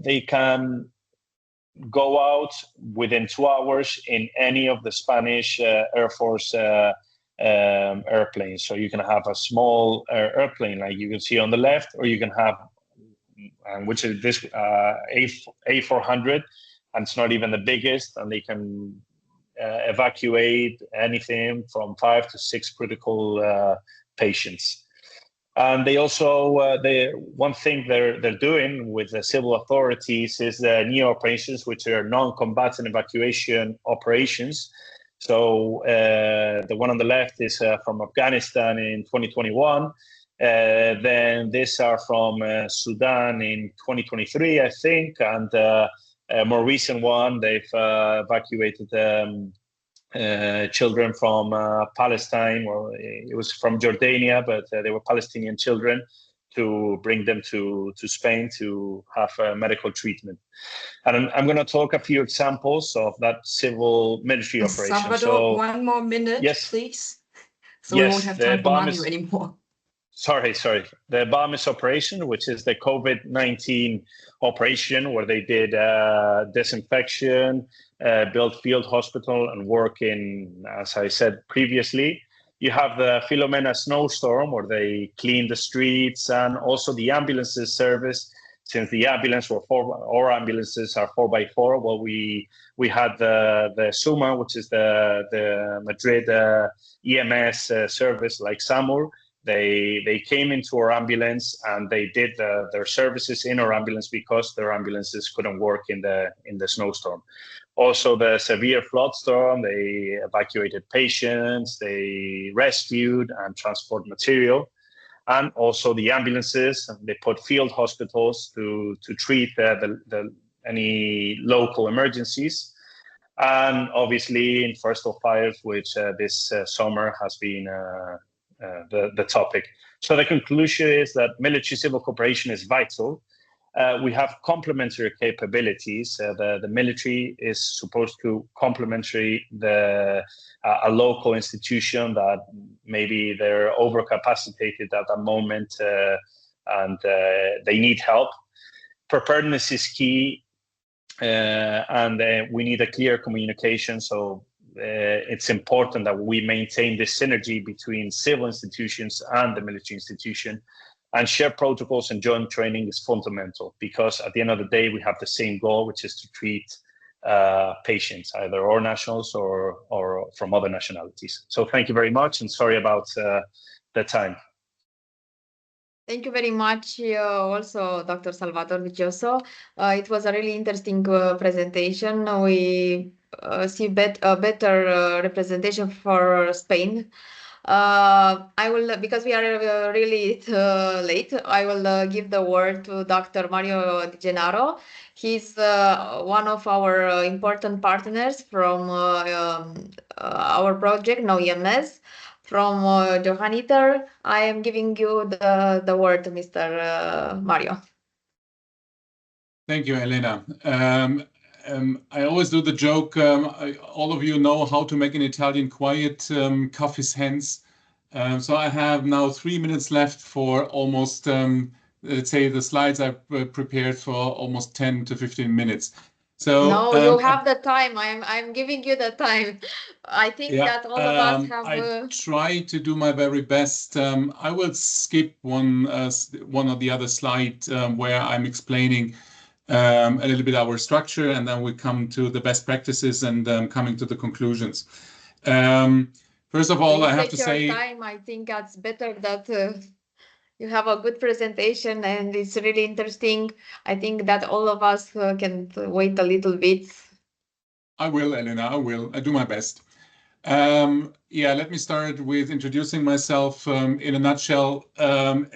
E: they can go out within 2 hours in any of the Spanish Air Force airplanes. So you can have a small airplane like you can see on the left, or you can have, which is this A400, and it's not even the biggest, and they can evacuate anything from 5 to 6 critical patients. And they also, one thing they're doing with the civil authorities is the NEO operations, which are non-combatant evacuation operations. So the one on the left is from Afghanistan in 2021. Then these are from Sudan in 2023, I think, and a more recent one, they've evacuated children from Palestine, or it was from Jordania, but they were Palestinian children, to bring them to Spain to have medical treatment. And I'm going to talk a few examples of that civil military operation.
B: Salvador,
E: so,
B: one more minute,
E: yes,
B: please. So
E: yes,
B: we won't have time for Mario anymore.
E: Sorry. The BAMIS operation, which is the COVID-19 operation, where they did disinfection, built field hospital, and work in, as I said previously. You have the Filomena snowstorm, where they clean the streets, and also the ambulances service. Since the ambulance our ambulances are 4x4, well, we had the SUMA, which is the Madrid EMS service, like SAMUR. They came into our ambulance, and they did their services in our ambulance because their ambulances couldn't work in the snowstorm. Also, the severe flood storm, they evacuated patients, they rescued and transport material. And also the ambulances, they put field hospitals to treat any local emergencies. And obviously in first of fires, which this summer has been the topic. So the conclusion is that military-civil cooperation is vital. We have complementary capabilities. The military is supposed to complementary a local institution that maybe they're overcapacitated at the moment, and they need help. Preparedness is key, and we need a clear communication. So it's important that we maintain this synergy between civil institutions and the military institution. And shared protocols and joint training is fundamental, because at the end of the day, we have the same goal, which is to treat patients, either our nationals or from other nationalities. So thank you very much, and sorry about the time.
A: Thank you very much, also, Dr. Salvador Vicioso. It was a really interesting presentation. We see a better representation for Spain. I will, because we are really late, I will give the word to Dr. Mario Gennaro. He's one of our important partners from our project, KnowEMS. From Johanniter, I am giving you the word to Mr. Mario.
F: Thank you, Elena. I always do the joke, all of you know how to make an Italian quiet, cuff his hands. So I have now 3 minutes left for almost, let's say, the slides I've prepared for almost 10 to 15 minutes. So
A: no, you have the time. I'm giving you the time. I think that all of us have.
F: I try to do my very best. I will skip one or the other slide where I'm explaining a little bit our structure, and then we come to the best practices and coming to the conclusions. First of all, I have to say,
A: time. I think that's better that you have a good presentation and it's really interesting. I think that all of us can wait a little bit.
F: I will, Elena, I will. I do my best. Yeah, let me start with introducing myself. In a nutshell,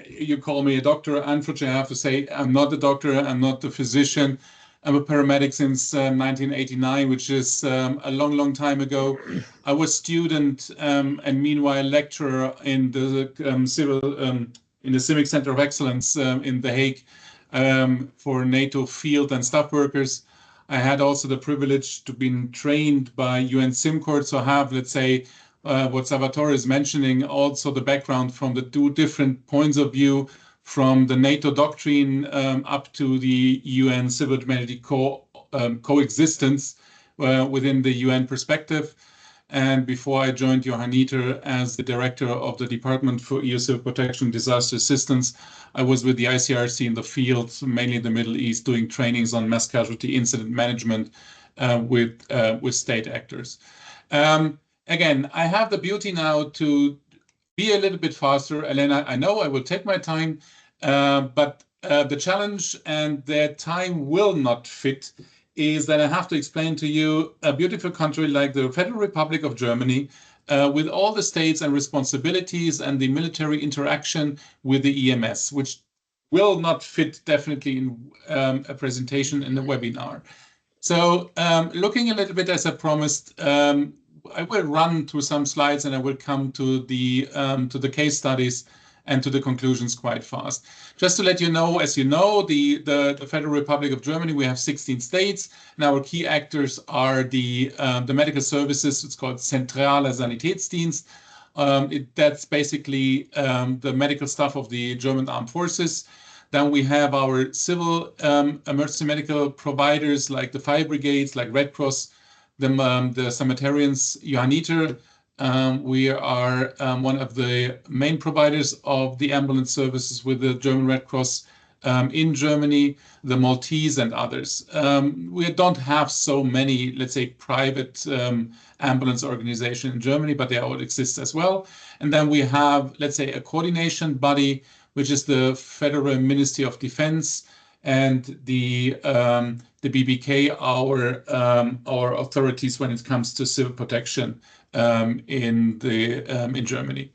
F: you call me a doctor. Unfortunately, I have to say I'm not a doctor. I'm not a physician. I'm a paramedic since 1989, which is a long, long time ago. I was student and meanwhile lecturer in the in the Civic Center of Excellence in The Hague for NATO field and staff workers. I had also the privilege to be trained by UN SimCourt, so have, let's say, what Salvador is mentioning, also the background from the two different points of view, from the NATO doctrine up to the UN civil humanity coexistence within the UN perspective. And before I joined Johanniter as the director of the Department for EU Civil Protection and Disaster Assistance, I was with the ICRC in the field, mainly in the Middle East, doing trainings on mass casualty incident management with state actors. Again, I have the beauty now to be a little bit faster. Elena, I know I will take my time, but the challenge and that time will not fit is that I have to explain to you a beautiful country like the Federal Republic of Germany, with all the states and responsibilities and the military interaction with the EMS, which will not fit definitely in a presentation in the webinar. So looking a little bit as I promised, I will run through some slides and I will come to the case studies and to the conclusions quite fast. Just to let you know, as you know, the Federal Republic of Germany, we have 16 states, and our key actors are the medical services. It's called Zentraler Sanitätsdienst. That's basically the medical staff of the German Armed Forces. Then we have our civil emergency medical providers like the fire brigades, like Red Cross, the sanitarians, Johanniter. We are one of the main providers of the ambulance services with the German Red Cross in Germany, the Maltese and others. We don't have so many, let's say, private ambulance organizations in Germany, but they all exist as well. And then we have, let's say, a coordination body, which is the Federal Ministry of Defense, and the BBK, our authorities when it comes to civil protection in Germany.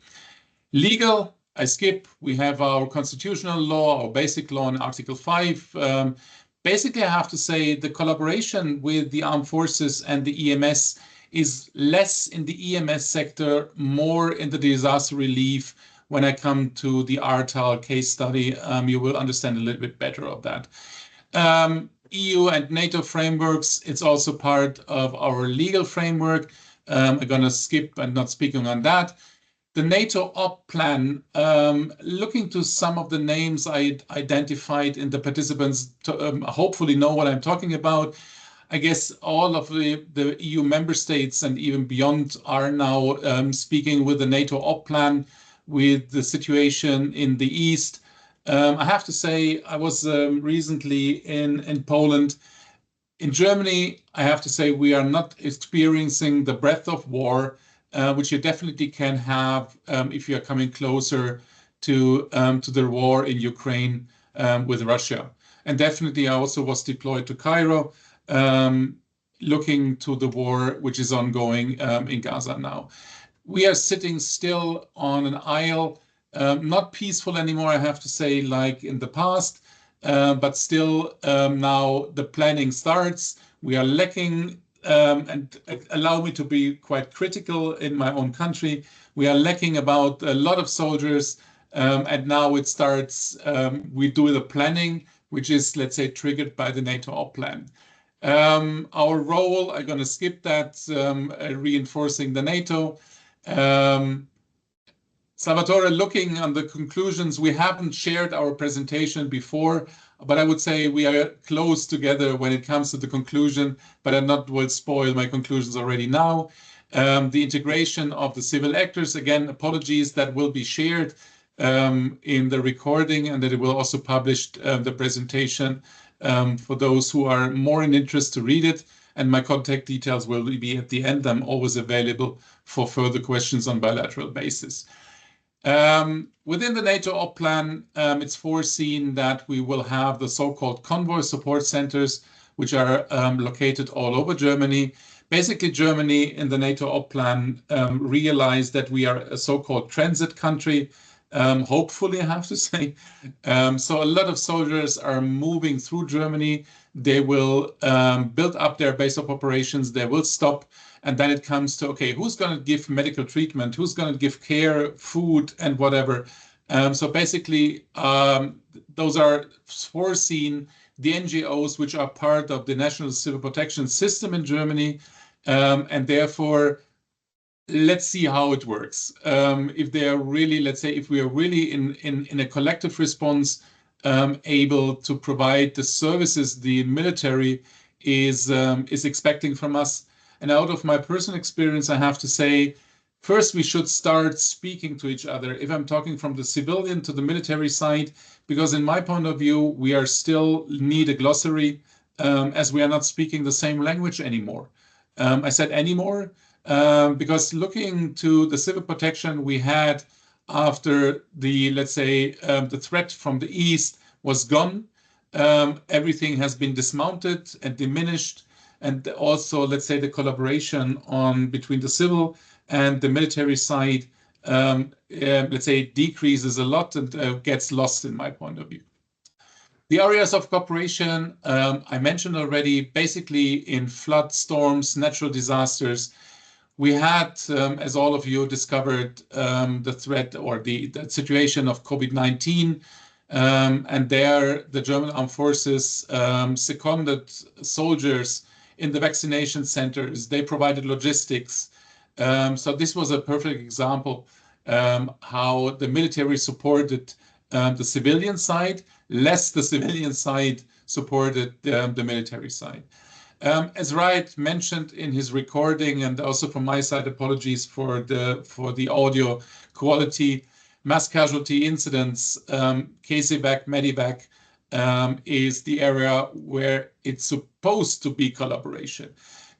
F: Legal, I skip. We have our constitutional law, our basic law in Article 5. Basically, I have to say the collaboration with the armed forces and the EMS is less in the EMS sector, more in the disaster relief. When I come to the Ahrtal case study, you will understand a little bit better of that. EU and NATO frameworks, it's also part of our legal framework. I'm going to skip and not speaking on that. The NATO op plan, looking to some of the names I identified in the participants, to, hopefully know what I'm talking about. I guess all of the EU member states and even beyond are now speaking with the NATO op plan, with the situation in the East. I have to say, I was recently in Poland. In Germany, I have to say, we are not experiencing the breadth of war, which you definitely can have if you are coming closer to the war in Ukraine with Russia. And definitely, I also was deployed to Cairo, looking to the war which is ongoing in Gaza now. We are sitting still on an isle, not peaceful anymore, I have to say, like in the past, but still now the planning starts. We are lacking, and allow me to be quite critical in my own country, we are lacking about a lot of soldiers, and now it starts, we do the planning, which is, let's say, triggered by the NATO op plan. Our role, I'm going to skip that, reinforcing the NATO. Salvatore, looking on the conclusions, we haven't shared our presentation before. But I would say we are close together when it comes to the conclusion, but I not will spoil my conclusions already now. The integration of the civil actors, again, apologies, that will be shared in the recording, and that it will also publish the presentation for those who are more in interest to read it. And my contact details will be at the end. I'm always available for further questions on bilateral basis. Within the NATO op plan, it's foreseen that we will have the so-called convoy support centers, which are located all over Germany. Basically, Germany in the NATO op plan realized that we are a so-called transit country. Hopefully, I have to say. So a lot of soldiers are moving through Germany. They will build up their base of operations. They will stop. And then it comes to, okay, who's going to give medical treatment? Who's going to give care, food, and whatever? So basically, those are foreseen, the NGOs, which are part of the National Civil Protection System in Germany. And therefore, let's see how it works. If they are really, let's say, if we are really in a collective response, able to provide the services the military is expecting from us. And out of my personal experience, I have to say, first, we should start speaking to each other. If I'm talking from the civilian to the military side, because in my point of view, we are still need a glossary as we are not speaking the same language anymore. I said anymore because looking to the civil protection we had after the, let's say, the threat from the east was gone, everything has been dismounted and diminished. And also, let's say, the collaboration between the civil and the military side, let's say, decreases a lot and gets lost in my point of view. The areas of cooperation, I mentioned already, basically in flood, storms, natural disasters. We had, as all of you discovered, the threat or the situation of COVID-19. And there, the German armed forces seconded soldiers in the vaccination centers. They provided logistics. So this was a perfect example how the military supported the civilian side, less the civilian side supported the military side. As Raed mentioned in his recording, and also from my side, apologies for the audio quality, mass casualty incidents, KCVAC, Medivac, is the area where it's supposed to be collaboration.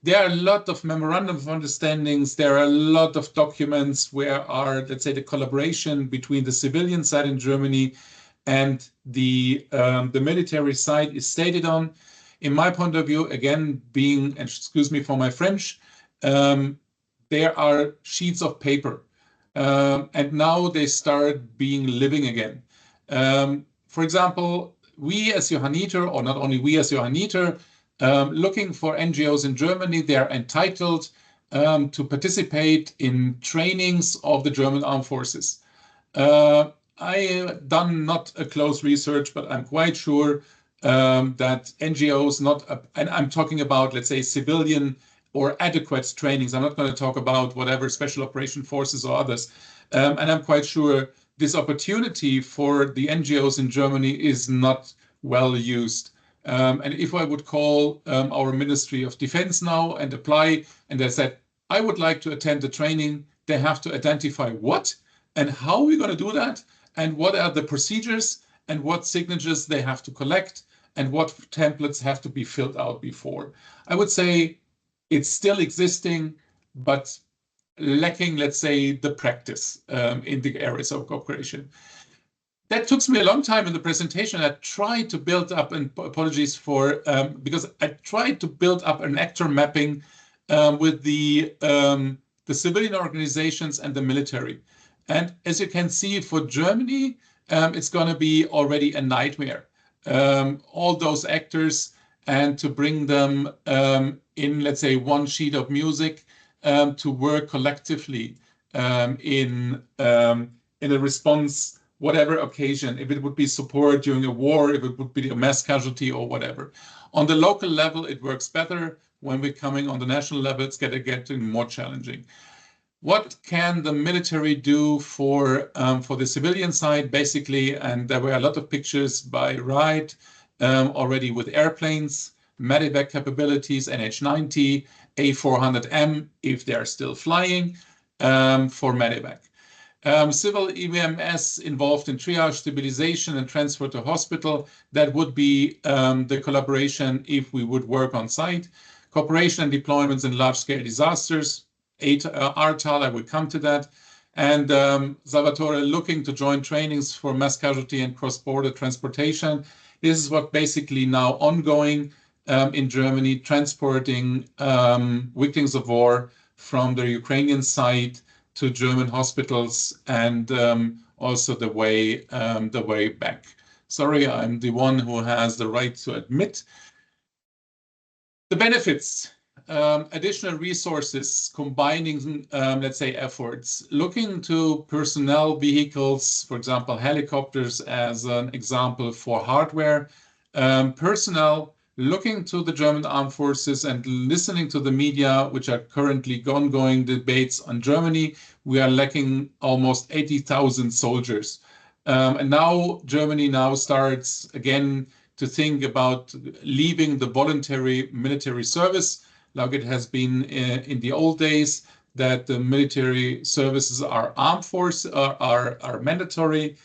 F: There are a lot of memorandum of understandings. There are a lot of documents where are, let's say, the collaboration between the civilian side in Germany and the military side is stated on. In my point of view, again, being, and excuse me for my French, there are sheets of paper. And now they start being living again. For example, we as Johanniter, or not only we as Johanniter, looking for NGOs in Germany, they are entitled to participate in trainings of the German armed forces. I have done not a close research, but I'm quite sure that NGOs, and I'm talking about, let's say, civilian or adequate trainings. I'm not going to talk about whatever special operation forces or others. And I'm quite sure this opportunity for the NGOs in Germany is not well used. And if I would call our Ministry of Defense now and apply, and they said, I would like to attend the training, they have to identify what and how we're going to do that, and what are the procedures, and what signatures they have to collect, and what templates have to be filled out before. I would say it's still existing, but lacking, let's say, the practice in the areas of cooperation. That took me a long time in the presentation. I tried to build up, and apologies for, because I tried to build up an actor mapping with the civilian organizations and the military. And as you can see, for Germany, it's going to be already a nightmare. All those actors, and to bring them in, let's say, one sheet of music to work collectively in a response, whatever occasion, if it would be support during a war, if it would be a mass casualty or whatever. On the local level, it works better. When we're coming on the national level, it's getting more challenging. What can the military do for the civilian side, basically? And there were a lot of pictures by Raed. already with airplanes, medevac capabilities, NH90, A400M, if they're still flying, for medevac. Civil EMS involved in triage, stabilization, and transport to hospital. That would be the collaboration if we would work on site. Cooperation and deployments in large-scale disasters. ARTAL, I will come to that. And Salvador looking to join trainings for mass casualty and cross-border transportation. This is what basically now ongoing in Germany, transporting victims of war from the Ukrainian side to German hospitals, and also the way back. Sorry, I'm the one who has the right to admit. The benefits, additional resources, combining, let's say, efforts, looking to personnel vehicles, for example, helicopters as an example for hardware, personnel, looking to the German armed forces and listening to the media, which are currently ongoing debates on Germany. We are lacking almost 80,000 soldiers. And now Germany now starts again to think about leaving the voluntary military service, like it has been in the old days, that the military services are armed force, are mandatory.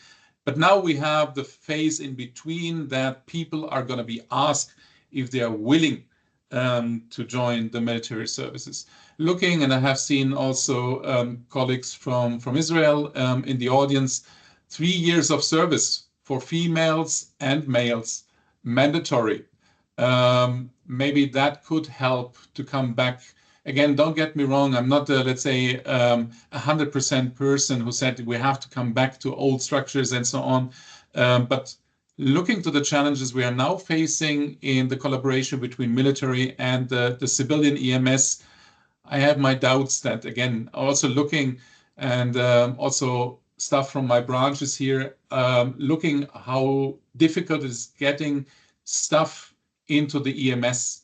F: But now we have the phase in between that people are going to be asked if they are willing to join the military services. Looking, and I have seen also colleagues from Israel in the audience, 3 years of service for females and males, mandatory. Maybe that could help to come back. Again, don't get me wrong, I'm not, let's say, 100% person who said we have to come back to old structures and so on. But looking to the challenges we are now facing in the collaboration between military and the civilian EMS, I have my doubts that, again, also looking and also stuff from my branches here, looking how difficult it is getting stuff into the EMS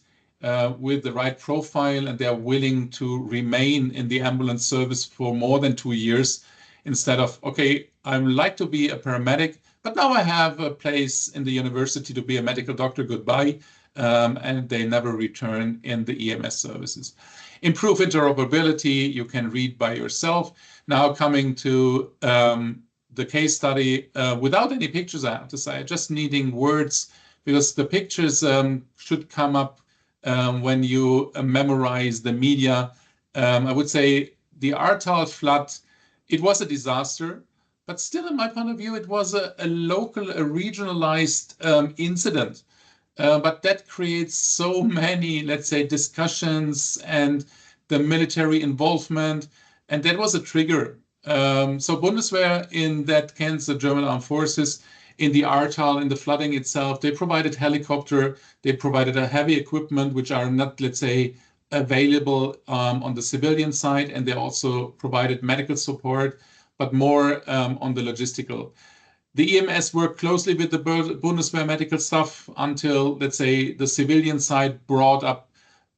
F: with the right profile, and they're willing to remain in the ambulance service for more than 2 years instead of, okay, I would like to be a paramedic, but now I have a place in the university to be a medical doctor, goodbye, and they never return in the EMS services. Improve interoperability, you can read by yourself. Now coming to the case study, without any pictures, I have to say, just needing words, because the pictures should come up when you memorize the media. I would say the Ahrtal flood, it was a disaster, but still, in my point of view, it was a local, a regionalized incident. But that creates so many, let's say, discussions and the military involvement, and that was a trigger. So Bundeswehr, in that case, the German armed forces, in the Ahrtal, in the flooding itself, they provided helicopter, they provided a heavy equipment, which are not, let's say, available on the civilian side, and they also provided medical support, but more on the logistical. The EMS worked closely with the Bundeswehr medical staff until, let's say, the civilian side brought up,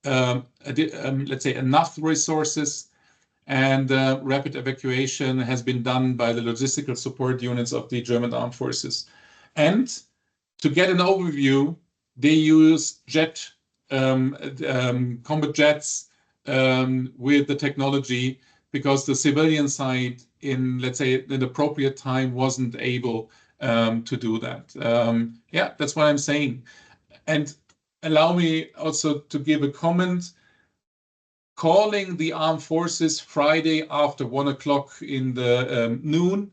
F: let's say, enough resources, and rapid evacuation has been done by the logistical support units of the German armed forces. And to get an overview, they use combat jets with the technology, because the civilian side in, let's say, an appropriate time wasn't able to do that. Yeah, that's what I'm saying. And allow me also to give a comment. Calling the armed forces Friday after 1 o'clock in the noon,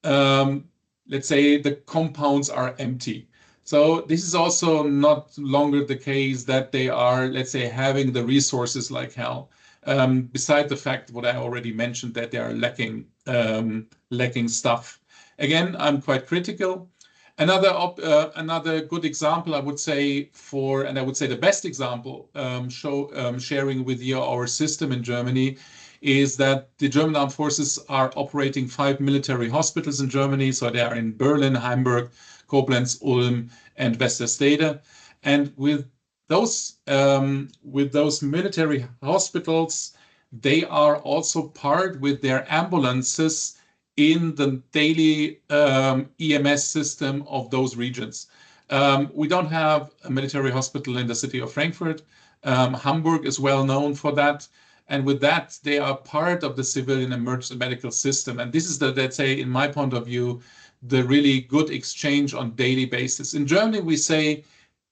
F: let's say the compounds are empty. So this is also not longer the case that they are, let's say, having the resources like hell. Beside the fact what I already mentioned, that they are lacking stuff. Again, I'm quite critical. Another good example, I would say, and I would say the best example, sharing with you our system in Germany, is that the German armed forces are operating 5 military hospitals in Germany. So they are in Berlin, Hamburg, Koblenz, Ulm, and Westerstede. And with those military hospitals, they are also part with their ambulances in the daily EMS system of those regions. We don't have a military hospital in the city of Frankfurt. Hamburg is well known for that. And with that, they are part of the civilian emergency medical system. And this is the, let's say, in my point of view, the really good exchange on daily basis. In Germany, we say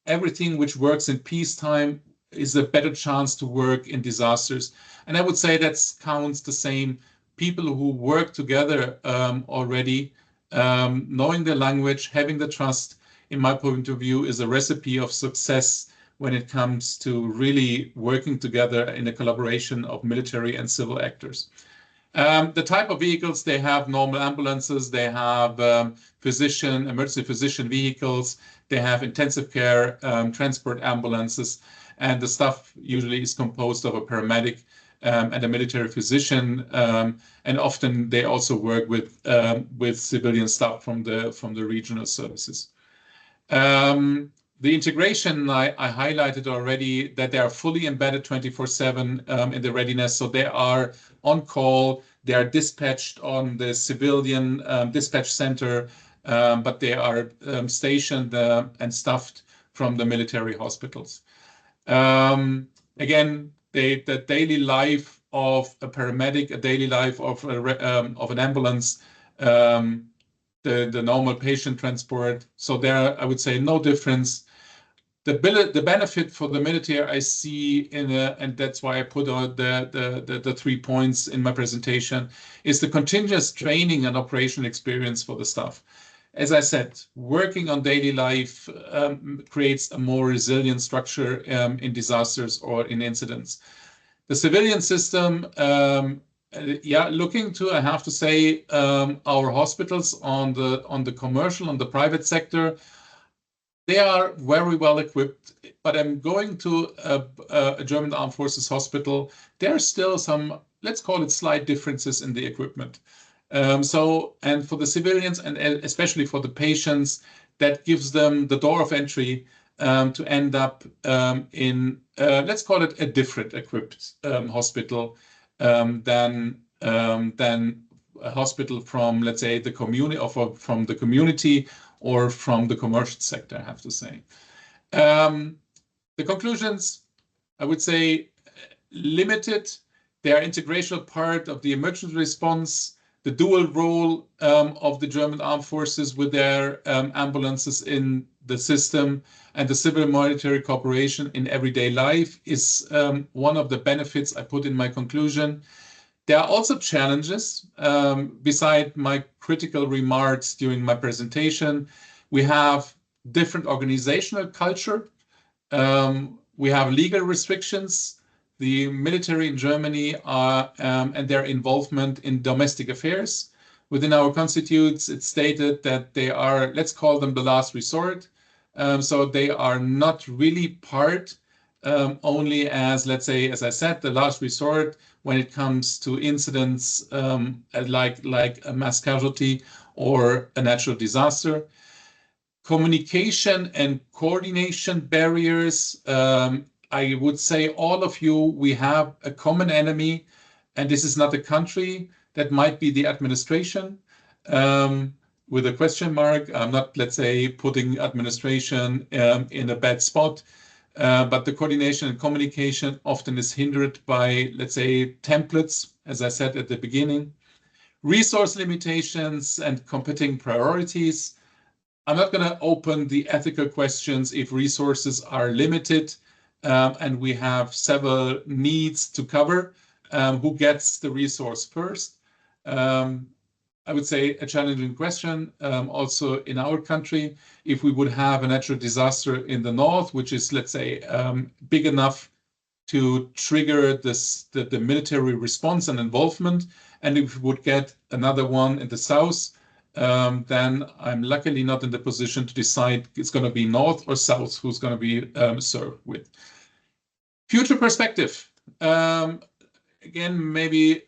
F: everything which works in peacetime is a better chance to work in disasters. And I would say that counts the same. People who work together already, knowing the language, having the trust, in my point of view, is a recipe of success when it comes to really working together in a collaboration of military and civil actors. The type of vehicles, they have normal ambulances, they have emergency physician vehicles, they have intensive care transport ambulances, and the staff usually is composed of a paramedic and a military physician, and often they also work with civilian staff from the regional services. The integration, I highlighted already that they are fully embedded 24/7 in the readiness. So they are on call, they are dispatched on the civilian dispatch center, but they are stationed and staffed from the military hospitals. Again, the daily life of a paramedic, a daily life of an ambulance, the normal patient transport. So there, I would say no difference. The benefit for the military I see and that's why I put out the 3 points in my presentation, is the continuous training and operational experience for the staff. As I said, working on daily life creates a more resilient structure in disasters or in incidents. The civilian system, looking to, I have to say, our hospitals on the commercial, on the private sector, they are very well equipped, but I'm going to a German Armed Forces hospital. There are still some, let's call it slight differences in the equipment. And for the civilians and especially for the patients, that gives them the door of entry to end up in, let's call it a different equipped hospital than a hospital from, let's say, the community or from the community or from the commercial sector, I have to say. The conclusions, I would say, limited. They are integral part of the emergency response, the dual role of the German Armed Forces with their ambulances in the system, and the civil military cooperation in everyday life is one of the benefits I put in my conclusion. There are also challenges. Beside my critical remarks during my presentation, we have different organizational culture. We have legal restrictions. The military in Germany are, and their involvement in domestic affairs. Within our constitutes, it's stated that they are, let's call them the last resort. So they are not really part, only as, let's say, as I said, the last resort when it comes to incidents like a mass casualty or a natural disaster. Communication and coordination barriers. I would say all of you, we have a common enemy, and this is not a country. That might be the administration with a question mark. I'm not, let's say, putting administration in a bad spot. But the coordination and communication often is hindered by, let's say, templates, as I said at the beginning. Resource limitations and competing priorities. I'm not going to open the ethical questions if resources are limited and we have several needs to cover. Who gets the resource first? I would say a challenging question also in our country. If we would have a natural disaster in the north, which is, let's say, big enough to trigger the military response and involvement, and if we would get another one in the south, then I'm luckily not in the position to decide it's going to be north or south who's going to be served with. Future perspective. Again, maybe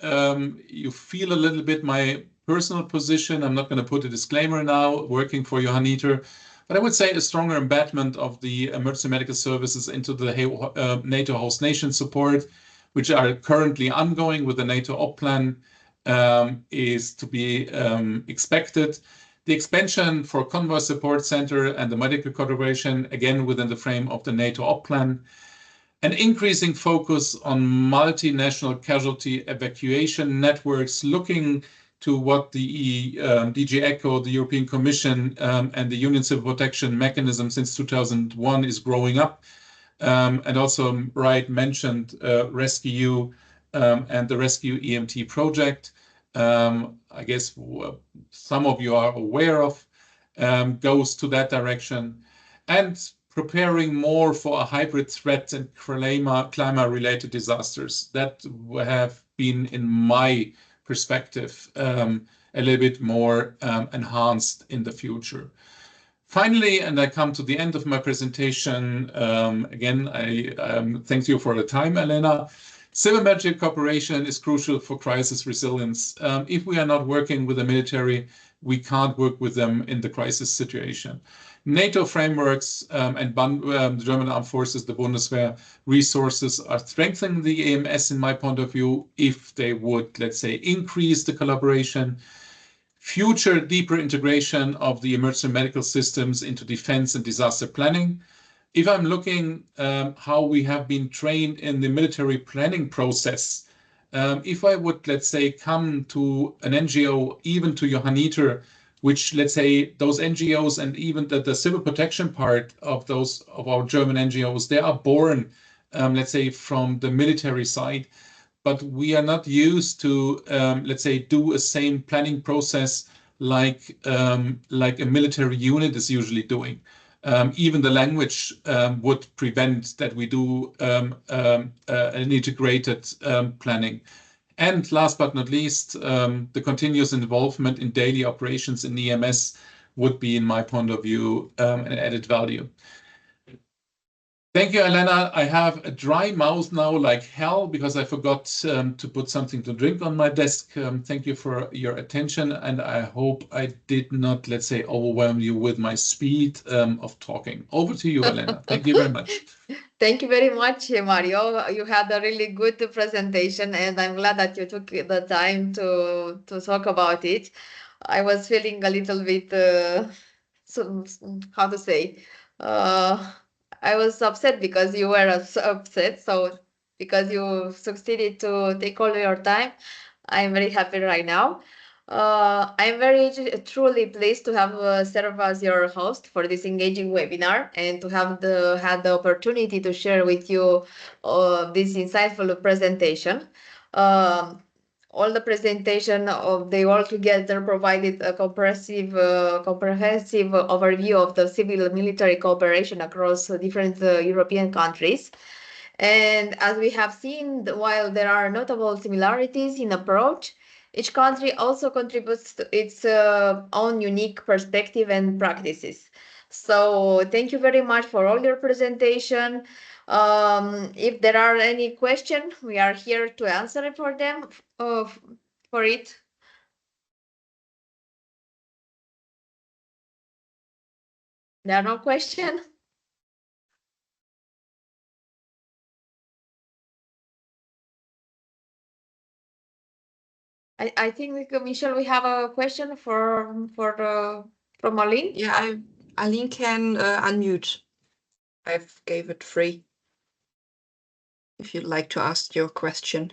F: you feel a little bit my personal position. I'm not going to put a disclaimer now, working for Johann Dieter, but I would say a stronger embedment of the emergency medical services into the NATO host nation support, which are currently ongoing with the NATO op plan, is to be expected. The expansion for Convoy Support Center and the medical collaboration, again within the frame of the NATO op plan. An increasing focus on multinational casualty evacuation networks, looking to what the DG ECHO, the European Commission, and the Union Civil Protection Mechanism since 2001 is growing up. And also Raed mentioned Rescue and the Rescue EMT project. I guess some of you are aware of, goes to that direction. And preparing more for a hybrid threat and climate-related disasters that have been, in my perspective, a little bit more enhanced in the future. Finally, and I come to the end of my presentation, again, I thank you for the time, Elena. Civil military cooperation is crucial for crisis resilience. If we are not working with the military, we can't work with them in the crisis situation. NATO frameworks and the German Armed Forces, the Bundeswehr resources are strengthening the EMS, in my point of view, if they would, let's say, increase the collaboration. Future deeper integration of the emergency medical systems into defense and disaster planning. If I'm looking how we have been trained in the military planning process, if I would, let's say, come to an NGO, even to Johanniter, which, let's say, those NGOs and even the civil protection part of those of our German NGOs, they are born, let's say, from the military side. But we are not used to, let's say, do a same planning process like a military unit is usually doing. Even the language would prevent that we do an integrated planning. And last but not least, the continuous involvement in daily operations in EMS would be, in my point of view, an added value. Thank you, Elena. I have a dry mouth now like hell because I forgot to put something to drink on my desk. Thank you for your attention, and I hope I did not, let's say, overwhelm you with my speed of talking. Over to you, Elena. Thank you very much.
A: Thank you very much, Mario. You had a really good presentation, and I'm glad that you took the time to talk about it. I was feeling a little bit, how to say, I was upset because you were upset. So because you succeeded to take all your time, I'm very happy right now. I'm very truly pleased to have served as your host for this engaging webinar and to have had the opportunity to share with you this insightful presentation. All the presentation of they all together provided a comprehensive overview of the civil-military cooperation across different European countries. And as we have seen, while there are notable similarities in approach, each country also contributes to its own unique perspective and practices. So thank you very much for all your presentation. If there are any questions, we are here to answer for them. For it. There are no questions? I think, Michelle, we have a question from Aline.
B: Yeah, Aline can unmute. I've gave it free. If you'd like to ask your question.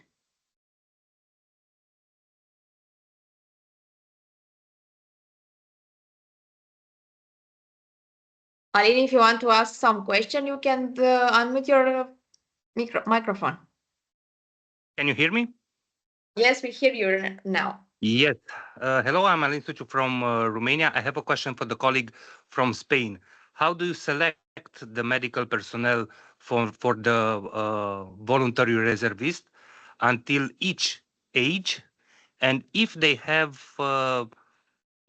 A: Aline, if you want to ask some question, you can unmute your microphone.
G: Can you hear me?
A: Yes, we hear you now.
G: Yes. Hello, I'm Alin Suciu from Romania. I have a question for the colleague from Spain. How do you select the medical personnel for the voluntary reservist until each age? And if they have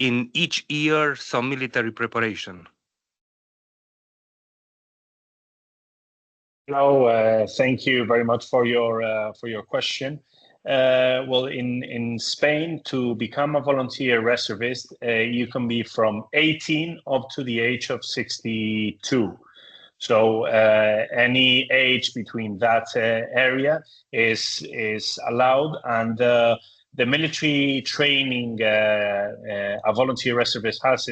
G: in each year some military preparation?
E: Hello, thank you very much for your question. Well, in Spain, to become a volunteer reservist, you can be from 18 up to the age of 62. So any age between that area is allowed, and the military training a volunteer reservist has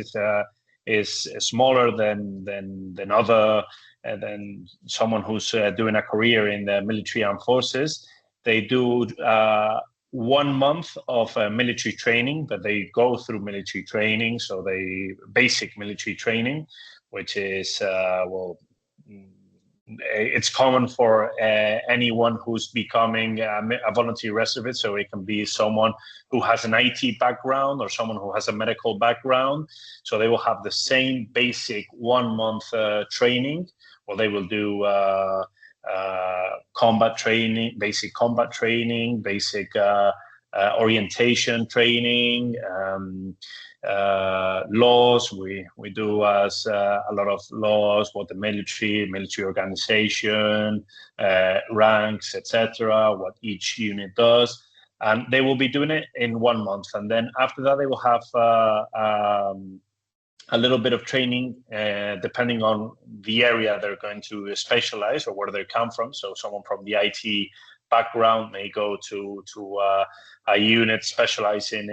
E: is smaller than other than someone who's doing a career in the military armed forces. They do 1 month of military training, but they go through military training, so they basic military training, which is it's common for anyone who's becoming a volunteer reservist. So it can be someone who has an IT background or someone who has a medical background. So they will have the same basic 1 month training, or they will do combat training, basic orientation training, laws. We do as a lot of laws, what the military organization, ranks, etc., what each unit does, and they will be doing it in 1 month, and then after that they will have a little bit of training depending on the area they're going to specialize or where they come from. So someone from the IT background may go to a unit specializing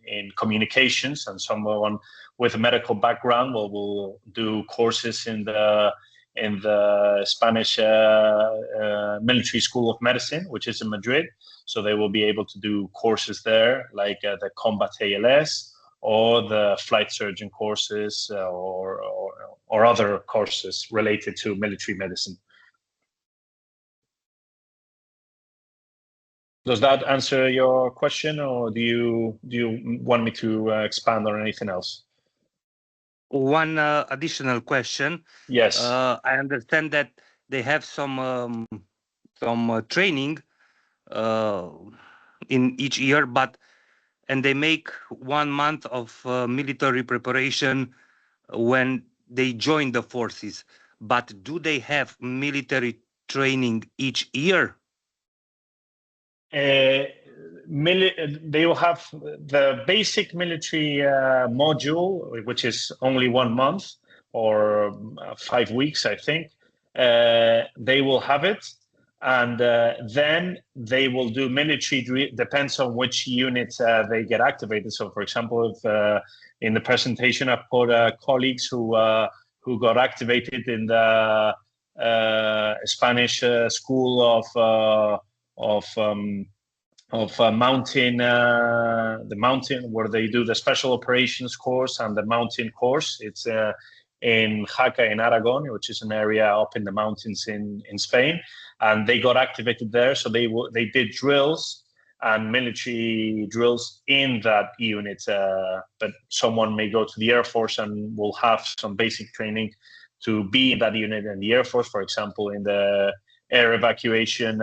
E: in communications, and someone with a medical background will do courses in the Spanish Military School of Medicine, which is in Madrid. So they will be able to do courses there, like the combat ALS or the flight surgeon courses or other courses related to military medicine. Does that answer your question, or do you want me to expand on anything else?
G: One additional question.
E: Yes.
G: I understand that they have some training in each year, and they make 1 month of military preparation when they join the forces. But do they have military training each year?
E: They will have the basic military module, which is only 1 month or 5 weeks, I think. They will have it, and then they will do military. Depends on which unit they get activated. So, for example, if in the presentation I put colleagues who got activated in the Spanish School of mountain, the mountain where they do the special operations course and the mountain course. It's in Jaca in Aragon, which is an area up in the mountains in Spain, and they got activated there. So they did drills and military drills in that unit. But someone may go to the Air Force and will have some basic training to be in that unit in the Air Force, for example, in the air evacuation,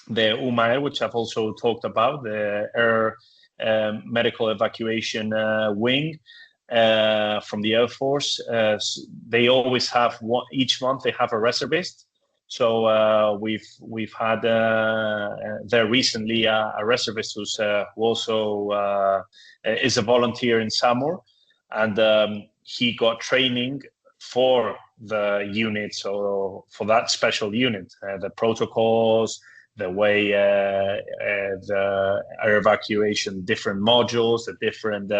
E: the UMAER, which I've also talked about, the air medical evacuation wing from the Air Force. They always have each month they have a reservist. So we've had there recently a reservist who also is a volunteer in Samur, and he got training for the unit, so for that special unit, the protocols, the way the air evacuation, different modules, the different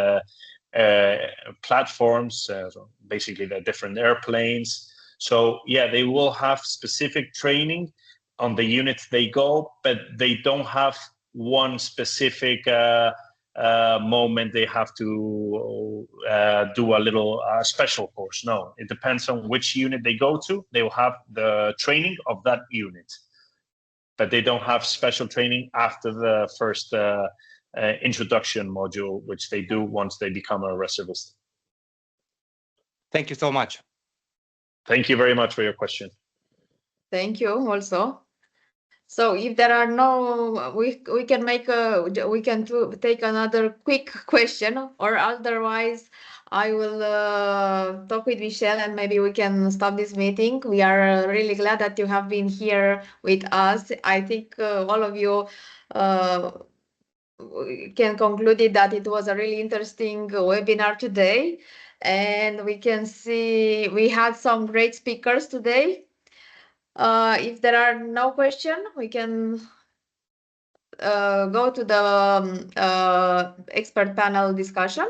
E: platforms, so basically the different airplanes. So yeah, they will have specific training on the units they go, but they don't have one specific moment they have to do a little special course. No, it depends on which unit they go to. They will have the training of that unit, but they don't have special training after the first introduction module, which they do once they become a reservist.
G: Thank you so much.
E: Thank you very much for your question.
A: Thank you also. So if there are no, we can take another quick question, or otherwise I will talk with Michelle and maybe we can stop this meeting. We are really glad that you have been here with us. I think all of you can conclude that it was a really interesting webinar today, and we can see we had some great speakers today. If there are no questions, we can go to the expert panel discussion.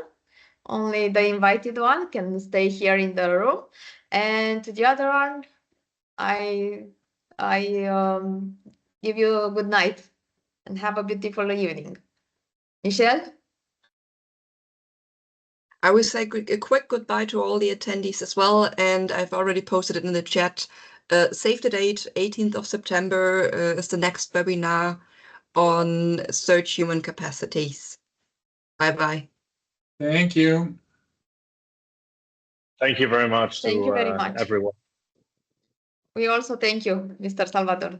A: Only the invited one can stay here in the room, and to the other one, I give you a good night and have a beautiful evening. Michelle?
B: I will say a quick goodbye to all the attendees as well, and I've already posted it in the chat. Save the date, 18th of September is the next webinar on search human capacities. Bye-bye.
F: Thank you.
E: Thank you very much
A: Thank you very
E: to
A: much.
E: everyone.
A: We also thank you, Mr. Salvador.